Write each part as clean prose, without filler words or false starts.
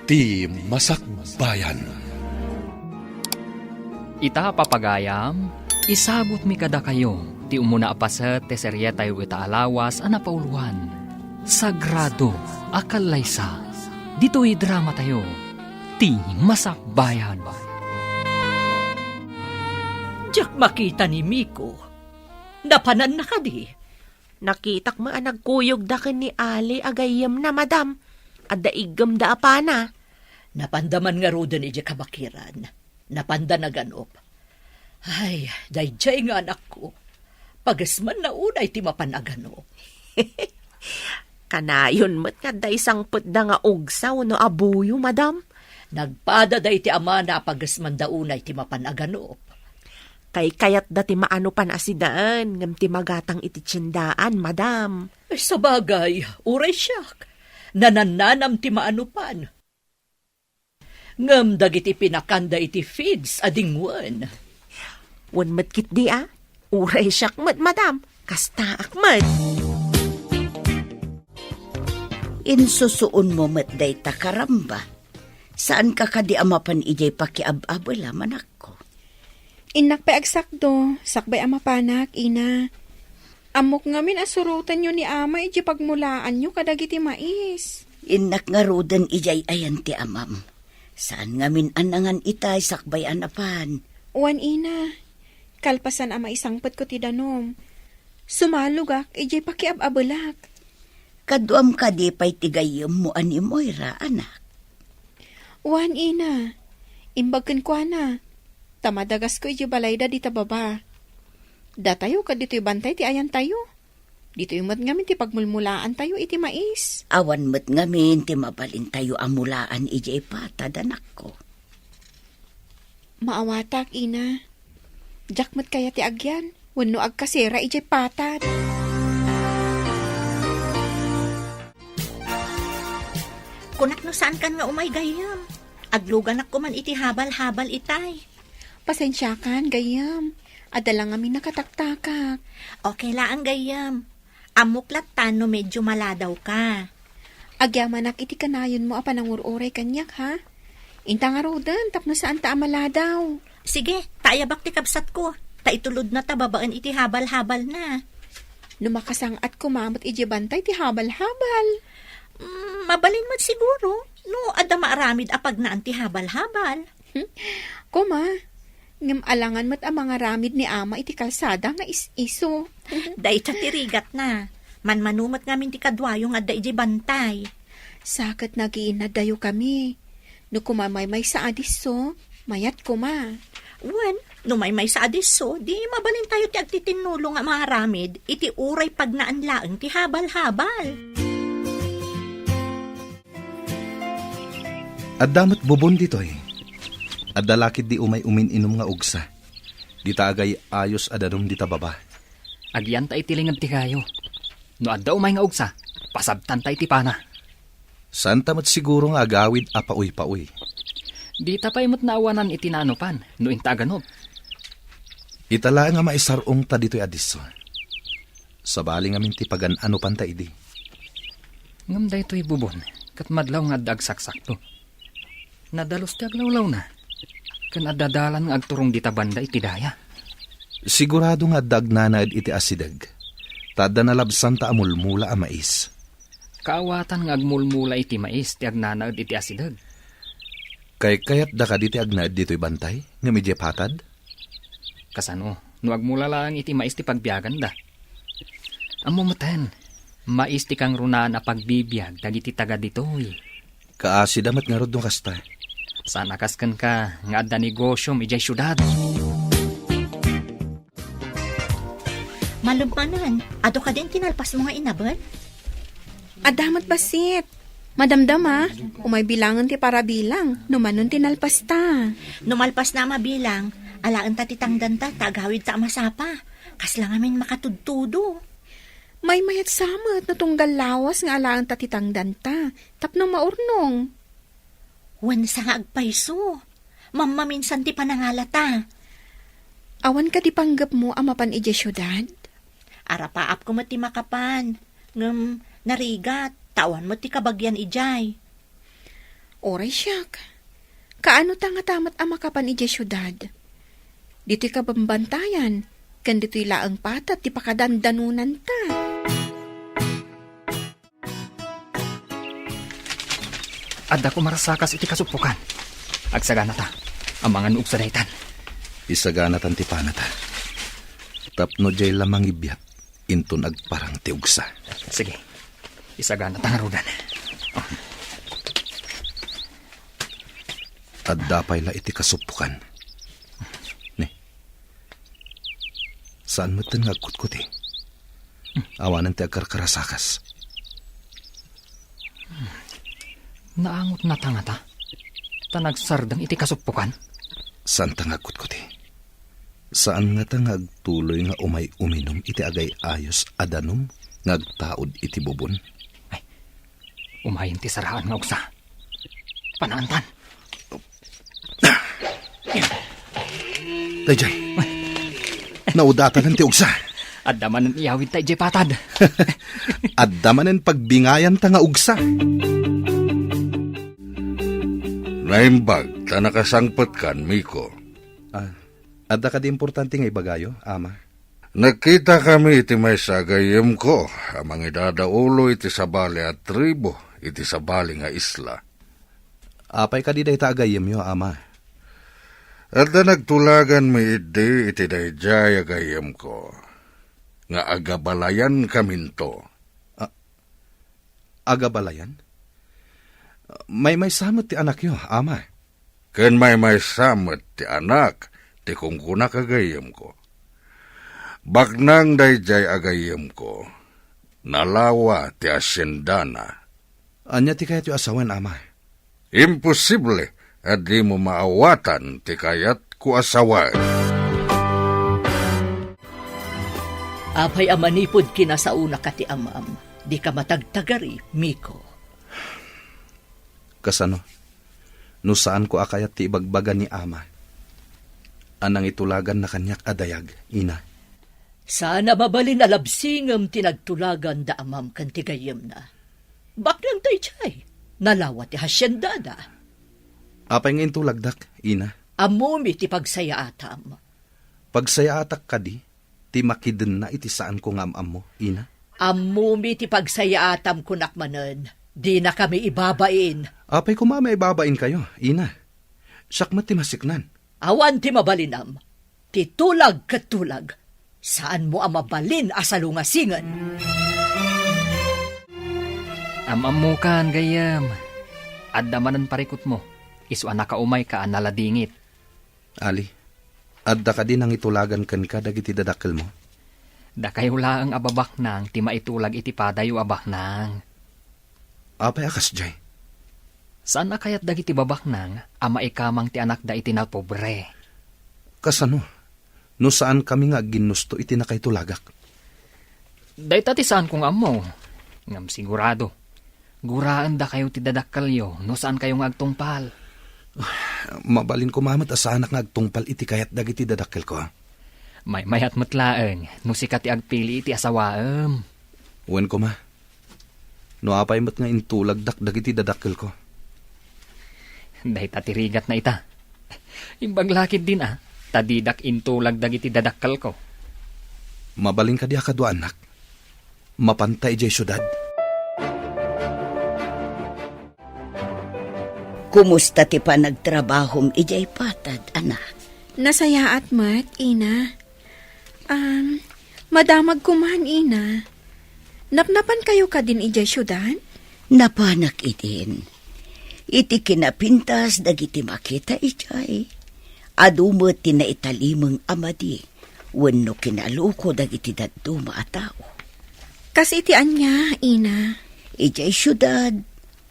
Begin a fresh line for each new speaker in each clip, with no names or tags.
ti Masakbayan.
Ita papagayam, isagot mi kada kayo, ti umuna apaset te serye tayo ita alawas anapauluan. Sagrado, akalaysa, dito'y drama tayo, ti Masakbayan.
Diyak makita ni Miko. Napanan na ka di.
Nakitak mga nagkuyog dakin ni Ali agayam na madam. At daigam da apana.
Napandaman nga rodan iti kabakiran. Napanda na ganop. Ay, dayjay nga anak ko. Pagasman na unay ti mapanaganop.
Kanayon mo't nga da isang putda nga ugsaw no abuyo madam.
Nagpada day ti ama na pagasman da unay ti mapanaganop.
Kay kayat dati maano pan asidaan, ngam ti magatang iti tiyendaan, madam.
Ay, sa bagay, uray siyak. Nanananam ti maanupan. Ngam dagiti pinakanda iti feeds adingwan.
Wan matkit di uray siyak mat, madam. Kasta akmat.
Insusuon mo mat day takaramba. Saan ka kadi amapan ijay pakiab-abala manak ko?
Inak pa agsakdo, sakbay ama panak, ina. Amok ngamin asurutan nyo ni ama, iji pagmulaan nyo kadagiti mais.
Inak nga rodan ijay ayan ti amam. Saan ngamin anangan itay sakbay anapan?
Uwan ina, kalpasan ama isangpet ko ti danom. Sumalugak, iji pakiab-abalak.
Kaduam kadi pa'y tigayam mo ani Moira, anak.
Uwan ina, imbagkan ko na. Tamadagas ko iji balayda di tababa. Datayo ka dito'y bantay ti ayan tayo. Dito'y mat ngamin ti pagmulmulaan tayo iti mais.
Awan mat ngamin ti mabalin tayo amulaan ijay patad, anak ko.
Maawatak, ina. Jak mat kaya ti agyan. Wano agkasera ijay patad.
Kunak no saan kan nga umay gayam. Aglugan ako man iti habal-habal itay.
Pasensya kan, gayam. Adala nga mi nakataktakak.
Okay lang gayam. Amuklat tano medyo maladaw ka.
Agyamanak iti kanayon mo apanangururay kanyak, ha? Inta nga rodan, tapno saan ta amaladaw.
Sige, taayabak ti kabsat ko. Taitulod na tababaan iti habal-habal na.
Numakasang at kumamot iti bantay ti habal-habal.
Mabalin mo siguro. No, ada maaramid apag na anti habal-habal.
Kuma, ngam alangan mo't ang mga ramid ni ama iti kalsada nga is-iso.
Day tirigat na. Manmanumat ngamin ti kadwayo nga da iti bantay.
Sakat nagiin na dayo kami. No kumamay sa adiso, mayat kuma.
Wen, no may sa adiso, di mabalin tayo ti agtitinulong nga mga ramid, iti uray pag naanlaang ti habal-habal.
At damat bubon dito'y. At dalakid di umay umin-inom nga ugsa. Di tagay ayos adanom di tababa.
Agyan ta itilingad ti kayo. No adda umay nga ugsa, pasabtan ta iti pana.
Saan tamat siguro nga agawid apauy-pauy.
Di ta pa'y mo't naawanan iti naanupan, no intaganop.
Itala nga maisarong ta dito'y adiso. Sabali nga minti pagan anupan ta idi.
Ngam da ito'y bubon, kat madlaw nga dagsaksak to. Nadalos ti aglawlaw na. Kan adadalan nga agturong dita banda iti daya.
Sigurado nga dagnanaad iti asidag. Tada nalabsan ta amulmula a mais.
Kaawatan nga agmulmula iti mais ti agnanaad iti asidag.
Kayat da ka diti agnaad dito'y bantay? Nga medya patad?
Kasano, no agmula lang iti mais ti pagbiagan da. Amumutan, mais ti kang runaan a pagbibiyag dagiti taga dito'y.
Kaasi damat nga rod nung kasta.
Saan akaskan ka nga adda negosyo ijay syudad.
Malumpanan, ado ka din tinalpas mo nga inabot?
Adamat basit. Madamdama, umay bilangan ti para bilang, numanon tinalpas ta.
Numalpas na mabilang, alaan ta titangdan ta, tagawid ta masapa. Kasla ngamin makatudtudo.
May mayat samat na tunggal lawas nga alaan ta titangdan ta, tapno maurnong.
Wan sa nga agpayso. Mamaminsan ti panangalata.
Awan ka di panggap mo amapan ije syudad?
Arapaap ko mo ti makapan. Ngam narigat, tawan mo ti kabagyan ijay.
Oray siyak. Kaano ta nga tamat ama kapan ije syudad? Dito'y kabambantayan, kan dito'y laang patat, di pakadandanunan ta.
Adda ko marasakas iti kasupukan. Agsagana ta, ang mga nuog sa daytan.
Isagana tanti panata. Tapno jay lamang ibiyat, into nagparang tiugsa.
Sige, isagana ta nga rudan.
At dapay la iti kasupukan. Ne, saan mo tin ngagkutkuti? Awanan ti agkarkarasakas.
Naangot na ta nga ta. Tanagsardang iti kasupukan.
Saan ta ngagkutkuti? Saan nga ta ngagtuloy nga umay uminom iti agay ayos adanom ngagtaod iti bubon?
Umayin ti saraan nga uksa. Panaantan.
Dayjay, naudatan ng tiugsa.
At daman ang iyawid tayo jay patad.
At damanen pagbingayan ta nga ugsa.
Naimbag, ta nakasangpot kan, Miko.
Adda ka di importante nga ibagayo, ama.
Nagkita kami iti may sagayem ko, amang idadaulo iti sabali at tribo, iti sabali nga isla.
Apay ka di day tagayem yo, ama.
At na nagtulagan mi iti dayjay agayem ko, nga agabalayan kaminto.
Agabalayan? May samot ti anak yo, ama.
Ken may samot ti anak, ti kungkuna kagayem ko. Baknang dayjay agayem ko, nalawa ti asyendana.
Anya ti kayat yo asawan, ama.
Imposible at di mo maawatan ti kayat ku asawan.
Apay amanipod kinasauna ka ti amam, di ka matagtagari, Miko.
Kasano? No saan ko akayat ti ibagbagan ni ama? Anang itulagan na kanyak adayag, ina.
Sana mabalin alabsingam tinagtulagan da amam kan tigayem na. Baklang tayo chay, nalawa ti hasyendada.
Apay nga intulagdak, ina.
Amumi ti pagsayaatam.
Pagsayaatak ka di, ti makiden na iti saan ko nga amam mo, ina.
Amumi ti pagsayaatam kunakmanen, di na kami ibabain.
Apay ko mama ibabain kayo, ina. Sakmat ti masiknan.
Awan ti mabalinam, ti tulag katulag, saan mo ang mabalin asalungasingan?
Amamukan gayam. At damanan parikot mo. Isu anak ka umay ka analadingit.
Ali, adda ka din ang itulagan kan ka dagiti dadakkel mo.
Da kayo laang ababak nang ti maitulag iti padayo abak nang.
Apay akas jay.
Saan na kayat dagiti babak nang ama ikamang ti anak da iti na pobre?
Kasano? No saan kami nga ginusto iti nakaitulagak?
Dahit ati saan kong amo? Ngam sigurado. Guraan da kayo ti dadakkalyo no saan kayong agtungpal.
Mabalin ko mamat asanak nga agtungpal iti kayat dagiti dadakkel ko.
May mayat matlaeng no sikat ti agpili iti asawaem.
Uwan ko ma. No apay mat nga intulagdak dagiti dadakkel ko.
Dahit atirigat na ita. Imbaglakid din tadidak intulag dagiti dadakkal ko.
Mabalin ka di akadwa anak. Mapantay jay syudad.
Kumusta ti pa nagtrabahom ijay patad, anak?
Nasayaat mat, ina. Madamag kuman, ina. Napnapan kayo ka din ijay syudan?
Napanak idin. Iti kinapintas dagiti makita ijay. Adumot ti naitalimang amadi. Wenno kinaluko dagiti dadduma a tao.
Kasi iti anya, ina.
Ijay syudad,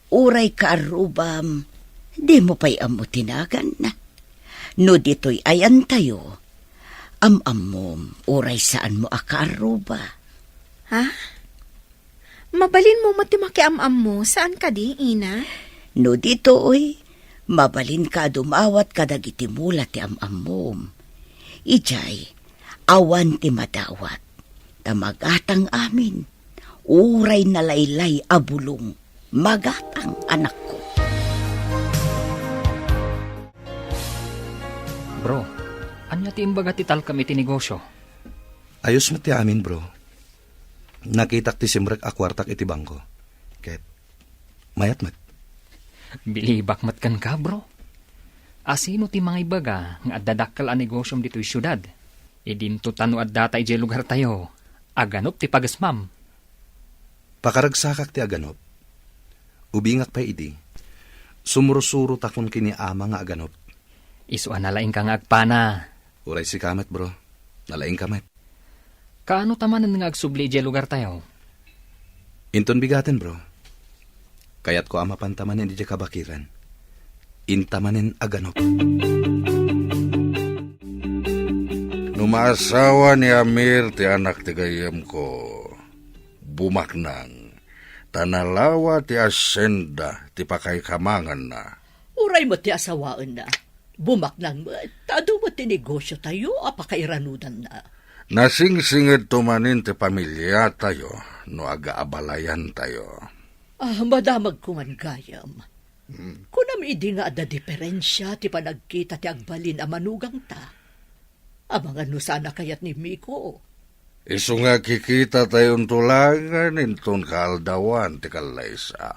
uray kaarubam, di mo pa'y amo tinagan na. No dito'y ayan tayo, amom, uray saan mo akaaruba.
Ha? Mabalin mo matimaki mo, saan ka di, ina?
No dito'y, mabalin ka dumawat kadagiti mula ti amom. Ijay, awan ti madawat, tamagatang amin, uray na laylay abulong, magatang anak ko.
Anya ti imbaga ti talkam iti negosyo.
Ayos mo ti amin, bro. Nakitak ti simrek akwartak iti bangko. Ket, mayat mat.
Bilibak mat kan ka, bro. Asino ti mga ibaga nga addadakkel a negosyom dito'y syudad. Idinto tano at data iti lugar tayo. Aganop ti pagasmam.
Pakaragsakak ti aganop. Ubingak pa idi. Sumurusuro takon kini ama nga aganop.
Isuan nalaing ka nga agpana.
Uray si kamet, bro. Nalaing kamet.
Kaano tamanan nga agsubli iti lugar tayo?
Inton bigaten, bro. Kayat ko ama pantamanen di kabakiran. Intamanen aganop.
Numaasawa ni Amir ti anak ti gayem ko. Bumaknang. Tanalawa ti asenda ti pakaykamangan na.
Uray mo ti asawaan na. Bumaknang mo, tado mo ti negosyo tayo, apakairanudan na.
Nasingsingid tumanin ti pamilya tayo no agaabalayan tayo.
Madamag ko man gayam. Kunam idi nga ada diferensya ti panagkita ti agbalin a manugang ta. Amang ano sana kayat ni Miko.
Isu nga kikita tayong tulangan inton kaaldawan ti kalaysa.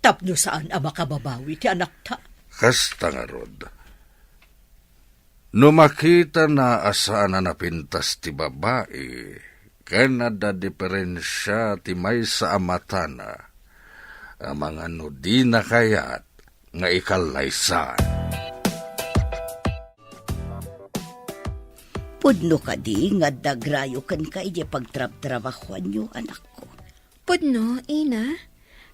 Tapno saan a makababawi ti anak ta.
Kasta nga rod. No makita na asaan na napintas ti babae, kanada diferensya ti may sa amatana, amang ano di na kayat nga ikalaysan.
Pudno ka di nga dagrayo kan ka iti pagtrab-trabahuan nyo, anak ko.
Pudno, ina.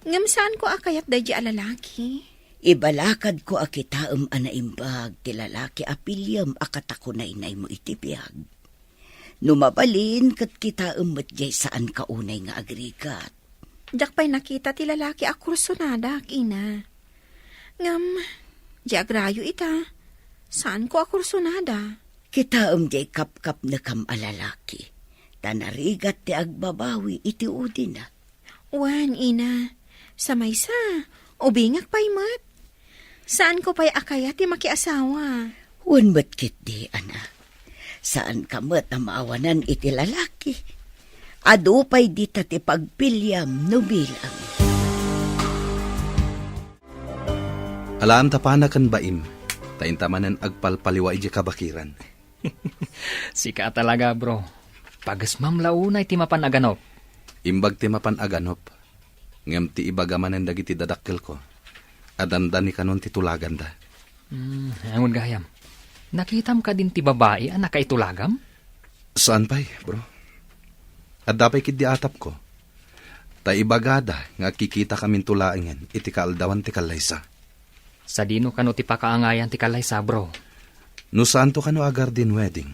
Ngam saan ko akayat da di alalaki?
Ibalakad ko akitaam anaimbag ti lalaki apilyam akatakunay-nay mo iti biyag. Numabalin kat kitaam met jay saan kaunay nga agrigat.
Jak pa'y nakita ti lalaki a kursunada, ina. Ngam, di agrayo ita. Saan ko a kursunada?
Kitaam jay kap-kap na kam alalaki. Tanarigat ti agbabawi iti udin na.
Wan, ina. Sa maysa, ubingak pa'y mat. Saan ko pa'y akaya ti makiasawa?
Wan matkit di, ana. Saan ka mat na maawanan iti lalaki? Ado pa'y di ti pagpilyam no bilang.
Alaan tapanakan baim. Taintamanen agpalpaliwa iti kabakiran.
Sika talaga, bro. Pagasmam launay ti mapan aganop.
Imbag ti mapan aganop. Ngem ti ibagamanen dagiti dadakkel ko. Adandan ni kanon titulagan da.
Angon gayam. Nakitam ka din ti babae ang nakaitulagam?
Saan pa'y, bro? At dapay kid di atap ko. Ta ibagada nga kikita kamin tulaangan iti kaaldawan ti kalaysa.
Sa dino kano ti pakaangayan ti kalaysa, bro?
No saan to kano agar din wedding?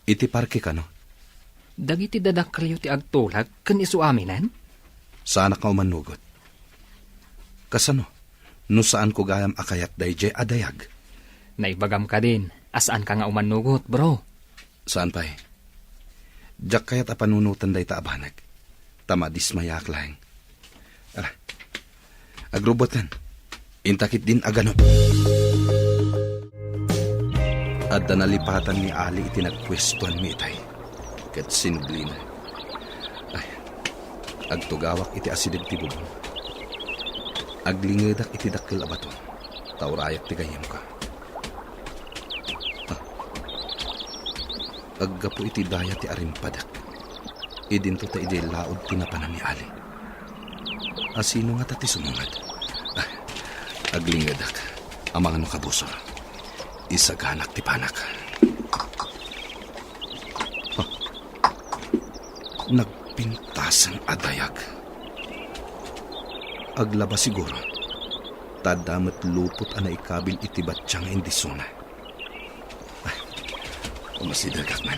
Iti parke kano?
Dagiti dadakkelyo ti agtulag kan isu aminan?
Saan ka umanugot? Kasano? No saan ko gayam akayat dayjay adayag?
Naibagam ka din. Asaan ka nga umanugot, bro?
Saan pa'y? Diyak kayat apanunutan day taabanag. Tamadis mayak lang. Ara, agrubotan. Intakit din aganop. At nalipatan ni Ali iti nagpwestuan mi itay. Ket sinblina. Ay, agtugawak iti asideg ti bubong. Aglingedak iti dakkel abaton. Taurayak ti gayem ka. Aggapo iti daya ti arimpadak. Idinto ta iti laod tinapanan ni Ali. Asino nga tati sumungad? Aglingedak. Amang ano kabusor. Isaganak ti panak. Nagpintasan adayag. Aglaba siguro. Tadamat lupot ana ikabil iti batsyang indisuna. Umasidagak man.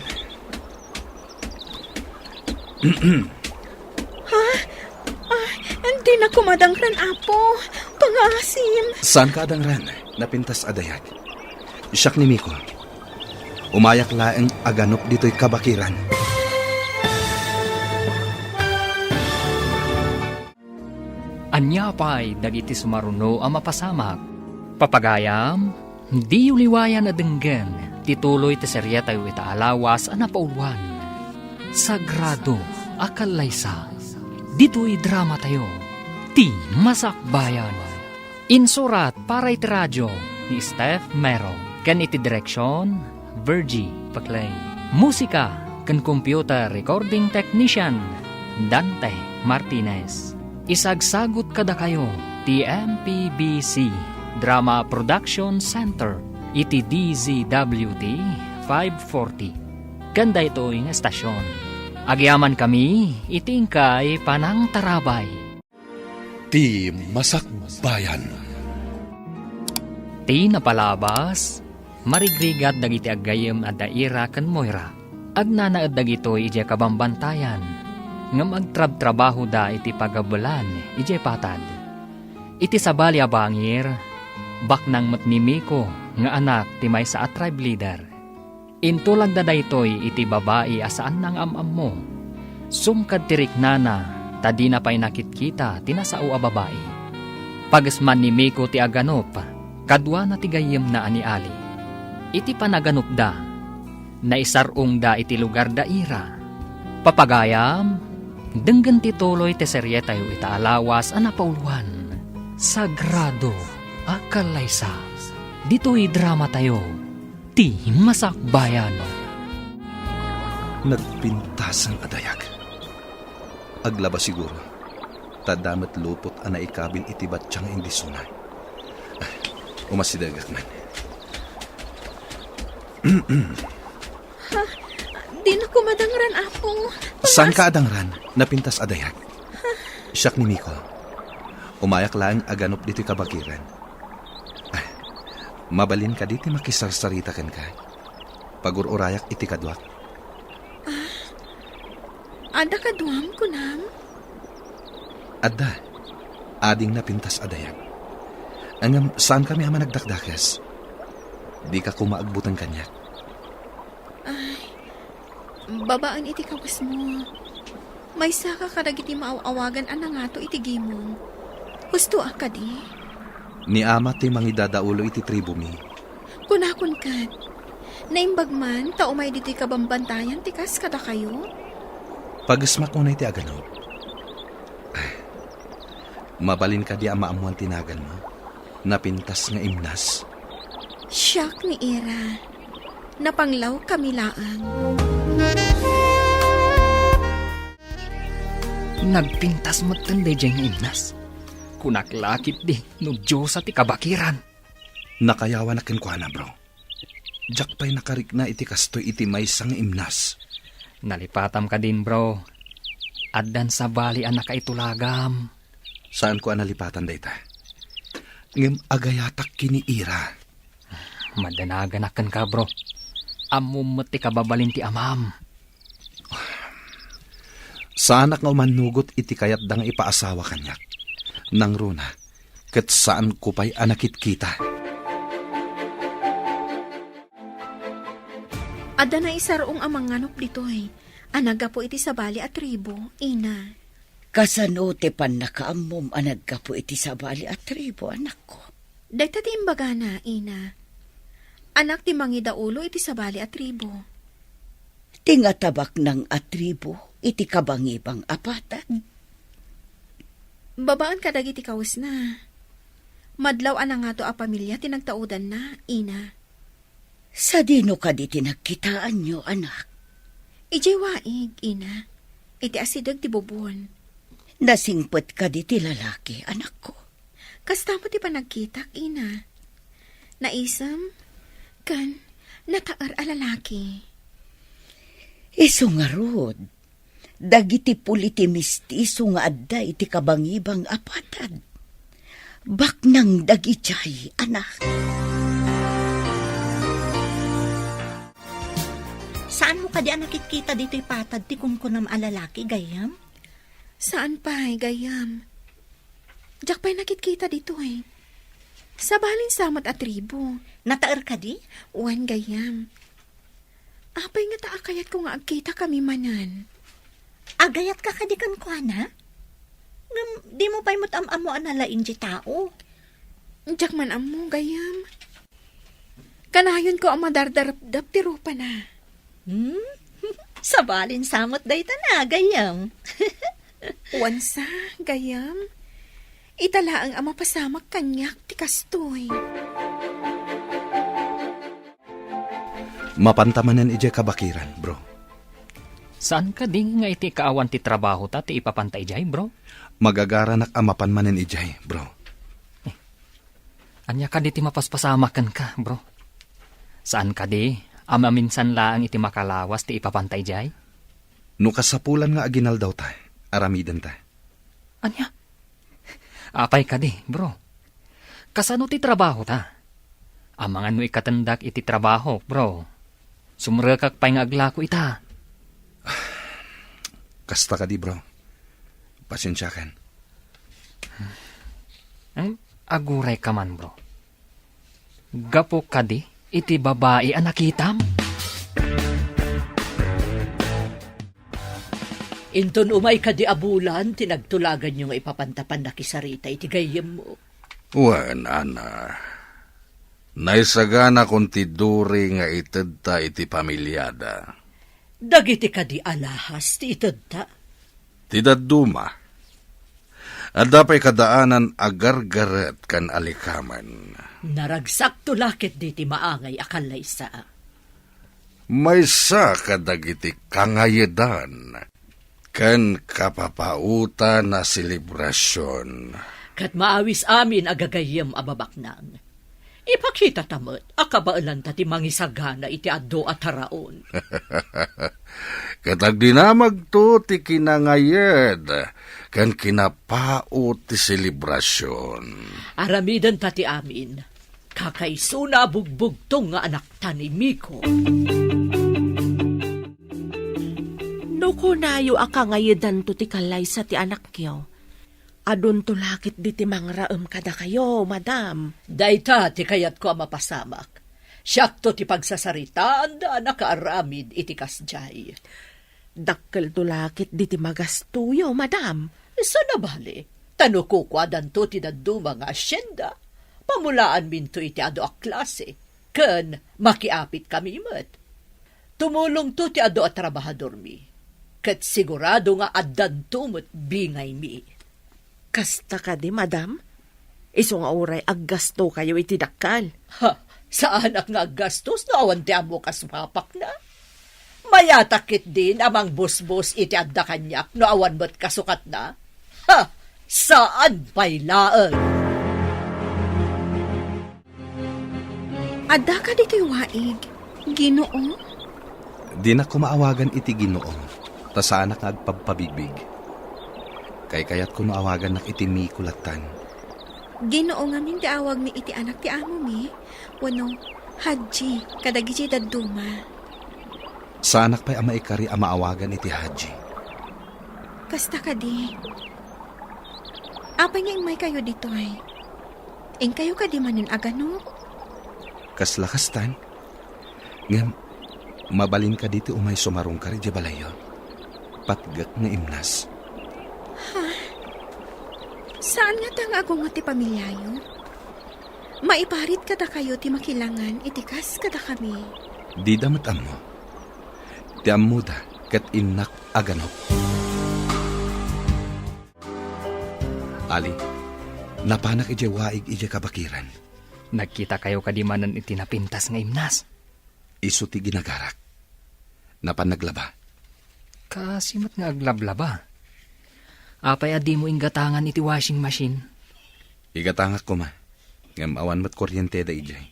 Hindi na kumadangran, apo. Pangasim.
Saan ka adangran? Napintas adayag. Siyak ni Miko. Umayak laeng aganop dito'y kabakiran.
Anya pa'y dagiti sumaruno ang mapasamak. Papagayam, di uliwayan na denggen Tituloy ti serye tayo itaalawas a napauluan. Sagrado a kalaysa. Dito'y drama tayo. Ti Masakbayan. Insurat para iti radyo ni Steph Mero. Kan iti direksyon, Virgie Paclay. Musika kan computer recording technician, Dante Martinez. Isagsagot kada kayo, TMPBC Drama Production Center, iti DZWT 540. Ganda ito yung estasyon. Agyaman kami, itingkay panang tarabay.
Ti Masakbayan.
Ti napalabas, marigrigat dagiti aggayem at daira kan Moira. Agnanaad dagitoy ije kabambantayan. Ngam agtrab-trabaho da iti pagabulan ije patad. Iti sabali a bangir, baknang matnimiko nga anak ti may sa tribe leader. Intulag da daytoy iti babae asaan nang amam mo. Sumkad tirik nana, tadi na pa'y nakitkita tinasao a babae. Pagasman ni Miko ti aganop, kadwa na ti gayem na ani Ali. Iti panaganop da, naisarong da iti lugar da ira. Papagayam, denggan ti tuloy ti serye tayo itaalawas a napauluan. Sagrado a kalaysa. Dito'y drama tayo. Ti Masakbayan.
Nagpintas ang adayag. Aglaba siguro. Tadamat lupot ana ikabil itibat tiyang hindi sunay. Umasidagak man.
Di na ko madangran, apong.
Saan ka adangran? Napintas adayag. Siyak ni Miko. Umayak lang aganop dito kabakiran. Mabalin ka dito makisarsarita kan ka. Pagururayak iti kadwak.
Ada kaduam ko nam.
Adda, ading napintas adayag. Angam, saan kami ama nagdakdakas? Di ka kumaagbutan kanya.
Babaan iti kawas mo. May saka kadagiti maawagan ana nga to iti gimong. Gusto ka di?
Ni ama ti mangidadaulo iti tribu mi.
Kunakon kad. Naimbag man, taumay diti kabambantayan, tikas kada kayo?
Pagasmak mo na iti aganaw. Mabalin ka di amaamuan tinagan mo. Napintas nga imnas.
Siyak ni Ira. Napanglaw kami laang.
Nagpintas mo tanday diyang imnas. Kunaklakit di, no Diyos at ikabakiran.
Nakayawa na kinkwana, bro. Diyak pa'y nakarik na iti kastoy iti may sang imnas.
Nalipatam ka din, bro. Addan sa bali anak itulagam.
Saan ko analipatan dayta? Ngem agayatak kiniira.
Madanaganakan ka, bro. Amum ti kababalin ti amam.
Saanak nga umanugot iti kayat da nga ipaasawa kanyak. Nang runa, ket saan ko pa'y anakit kita.
Ada na isarong amang nganop ditoy. Anaga po iti sabali at tribo, ina.
Kasano te pan nakaamom anagka po iti sabali at tribo, anak ko.
Dagta ti imbaga na, ina. Anak ti mangidaulo iti sabali at tribo.
Tingatabak ng atribo, iti kabangibang apatan.
Babaan ka dagiti kawas na. Madlaw ana nga to a pamilya tinagtaudan na, ina.
Sa dino ka di tinagkitaan nyo, anak.
Ijay waig, ina. Iti asidag ti bubon.
Nasingpot ka di ti lalaki, anak ko.
Kasta mo ti panagkitak, ina. Naisam, kan, nataar a lalaki.
Iso nga rod. Dagiti puliti mistiso nga adda iti kabangibang apatad. Baknang dagitay, anak.
Saan mo ka di nakikita dito'y patad ti kunkunam alalaki, gayam?
Saan pa'y, gayam? Diyak pa'y nakitkita dito eh. Sa baling samat at tribo.
Nataer ka di?
Uwan, gayam. Apay nga taakayat ko nga agkita kami manan.
Agayat ka kadikan ko, na? Di mo pa'y mutam-amo analain di tao.
Diyak man amo, gayam. Kanayon ko ang madardarap-dap ti rupa na.
Sabalin samot day na, gayam.
Wansa, gayam. Italaang ang mapasamak kanyak ti kastoy.
Mapantamanan ije kabakiran, bro.
Saan ka ding nga iti kaawan ti trabaho ta ti ipapantay jay, bro?
Magagaranak amapan manen ijay, bro.
Anya ka di ti mapaspasamakan ka, bro? Saan ka di? Ama minsan laang iti makalawas ti ipapantay jay?
No kasapulan nga aginal daw ta, aramidan ta.
Anya? Apay ka di, bro. Kasano ti trabaho ta? Amangan no ikatandak iti trabaho, bro. Sumrekak pa'y nga aglako ita.
Kasta ka di, bro. Pasensya kan.
Aguray ka man, bro. Gapo ka di, iti babae ang nakitam.
Inton umay ka di abulan, tinagtulagan nyo nga ipapantapan na kisarita, iti gayem mo.
Wan, ana. Naisagana kung tiduri nga itedta iti pamilyada.
Dagiti ka di alahas, ti itadta.
Tidaduma. At dapay kadaanan agargaret kan alikaman.
Naragsak tulakit di ti maangay akalay sa.
May sa kadagiti kangayedan. Kan kapapauta na selebrasyon.
Kat maawis amin agagayem ababaknang. Ipakita tamot, akabaalan ta ti mangisagana iti addo at haraon.
Katag dinamag to ti kinangayed, kan kinapaot ti selebrasyon.
Aramidan ta ti amin, kakaisuna bugbugtong nga anak ta ni Miko.
No kunayo akangayedan to ti kalay sa ti anak kyo. Adun tulakit di ti mangraem kada kayo, madam.
Dayta ti kayat ko ang mapasamak. Siyakto ti pagsasaritaan da nakaaramid iti kasjay.
Dakkel tulakit di ti magastuyo, madam.
Sa nabali, tanukukwadan to ti daduma nga asyenda. Pamulaan minto iti ado a klase. Ken makiapit kami met. Tumulong to ti ado a trabahador mi. Ket sigurado nga addan tumot bingay mi.
Kasta ka di, madam? Iso nga oray aggasto kayo iti dakkal.
Ha, sa anak nga gastos no awan ti amo kasmapak na. Mayatakit din amang busbus iti adda kanyak no awan mo't kasukat na. Ha, saan pa'y laeng?
Adda ka dito'y waig. Ginoo?
Di na kumaawagan iti Ginoo, ta sana nga agpagpabigbig. Kay kayat ko awagan nak iti Mikulatan.
Ginoo nga min awag mi iti anak ti amo mi. Wano, Haji, kadagiti daduma.
Sa anak pa'y ama ikari ang maawagan iti Haji.
Kasta ka di. Apay nga ingmay kayo dito ay. Ing kayo ka di manin agano?
Kaslakastan. Ngam, mabalin ka dito umay sumarong ka rin di balayo. Patgak nga imnas.
Saan nga tang agong ti pamilyayo? Maiparit kada kayo ti makilangan, itikas kada kami.
Di damat amo. Ti amo da, kat inak aganok. Ali, napanak ije waig ije kabakiran.
Nagkita kayo kadimanan iti napintas nga imnas.
Isu ti ginagarak. Napanaglaba.
Kasimot nga aglablaba. Apay adi mo inggatangan iti washing machine.
Igatangak ko ma. Ngam awan mat kuryente da ijay.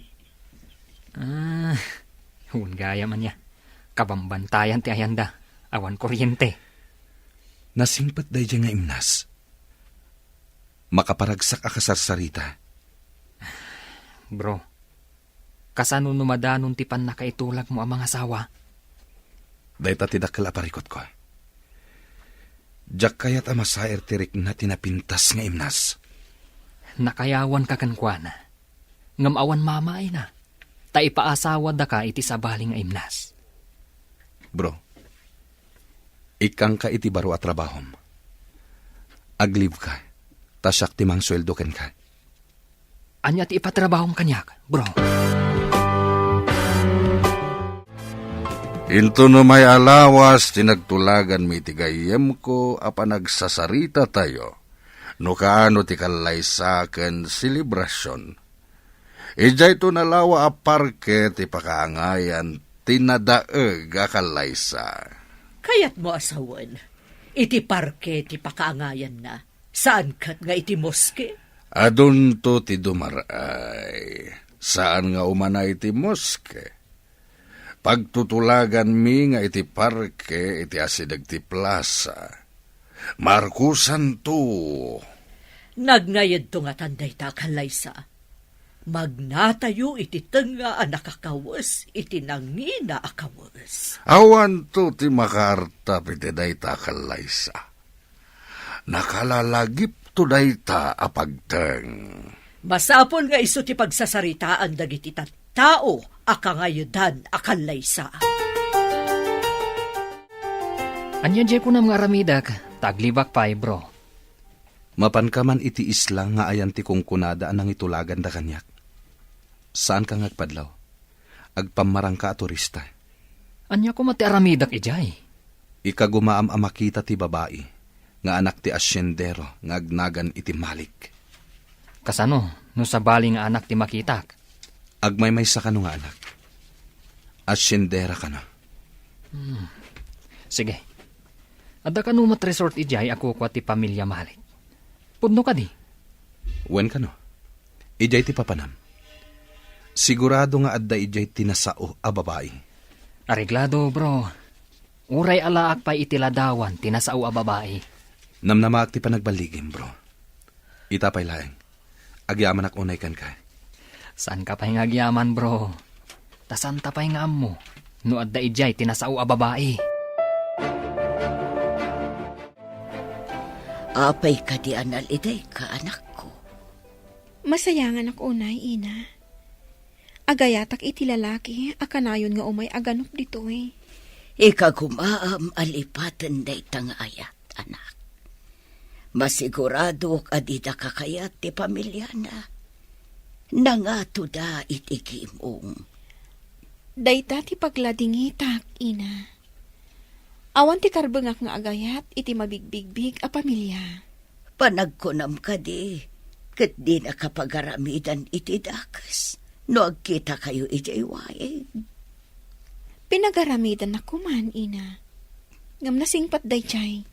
Gaya man niya. Kabambantayan ti ayanda. Awan kuryente.
Nasimpet da ijay nga imnas. Makaparagsak akasarsarita.
Bro, kasano numadanon ti pan nakaitulag mo ang mga asawa?
Dahita ti dakkel aparikot ko. Jak kayat amasaer tirik na tinapintas nga imnas.
Nakayawan ka kankwana. Ngam awan mamaay na. Ta ipaasawa da ka iti sabaling nga imnas.
Bro, ikang ka iti baro at trabahom. Agliv ka, tasyak timang sweldo ken ka.
Anya ti ipatrabahong kanyak, bro.
Into no may alawas, tinagtulagan mi ti gayem ko, apan nagsasarita tayo. No kaano ti kalaysa ken selebrasyon. Ijay to nalawa a parke ti pakaangayan, tinadaeg a kalaysa.
Kayat mo asawan, iti parke ti pakaangayan na. Saan kat nga iti moske?
Adun to ti dumaray. Saan nga umanay ti moske? Pagtutulagan mi nga iti parke, iti asidag ti plaza. Markusan to.
Nagnayad to nga tanday ta kalaysa. Magnatayo iti tenga a nakakawas, iti nangina akawas.
Awan to ti makarta piti dayta kalaysa. Nakalalagip to dayta apagteng.
Masapol nga iso ti pagsasaritaan dagiti tao akangayudan akalaysa.
Anya jay ko na mga aramidak, taglibak pa bro.
Mapan ka man iti isla nga ayan ti kong kunada anang itulagan da kanyak. Saan ka ngagpadlaw? Agpamarang ka a turista.
Anya ko mati aramidak ijay.
Ikagumaam a makita ti babae, nga anak ti asyendero, nga agnagan iti malik.
Kasano, no sa bali nga anak ti makitak.
Agmaymay sa kano nga anak. Asyendera ka na.
Sige. Adda ka numat resort ijay ako kwa ti pamilya malik. Pudno ka di.
Wen ka no? Ijay ti papanam. Sigurado nga adda ijay tinasao a babae.
Areglado bro. Uray alaak pa itiladawan tinasao a babae.
Namnamaak ti panagbaligim, bro. Itapay laeng. Agyaman ak unay kan ka.
Saan ka pa'y ngagyaman bro? Tasan tapay nga mo. No adda ijay tinasao a babae.
Apay ka di anal iday ka, anak ko.
Masayangan ako unay, ina. Agayatak iti lalaki, akanayon nga umay aganok dito eh.
Ikagumaam alipatan day tangayat, anak. Masigurado adida kakayat ti pamilya na. Nangato da itigimong.
Dayta ti pagladingitak, ina. Awan ti karbengak nga agayat, iti mabigbigbig a pamilya.
Panagkunam ka di, kat di nakapagaramidan iti dakas. No agkita kayo iti iwain.
Pinagaramidan na kuman, ina. Ngam nasingpat dayjay,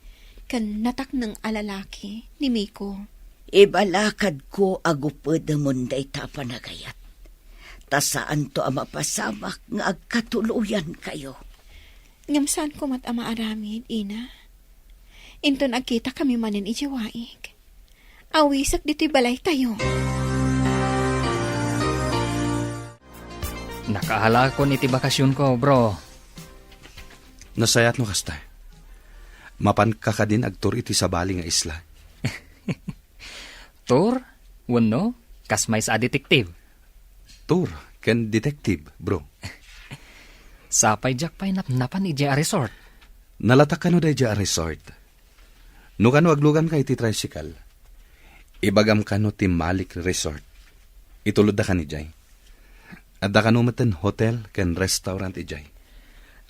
kan natak ng alalaki ni Miko.
Ibalakad ko agupod munday tapanagayat. Tasaan to ang mapasamak nga agkatuluyan kayo.
Ngam saan ko mat ama aramid, ina. Inton agkita kami manin ijiwaig. Awisak dito'y balay tayo.
Nakahala ko iti bakasyon ko bro.
Nasayat no kasta. Mapan ka ka din agtur iti sabali nga isla.
Tur, wano, kasmay sa detektive.
Tur, ken detective, bro.
Sapay jak pa'y napnapan iti a resort.
Nalatak ka no day a resort. No kano aglugan ka iti tricycle. Ibagam ka no ti Malik Resort. Itulod da ka ni Jay. Adda ka no maten hotel ken restaurant ijay.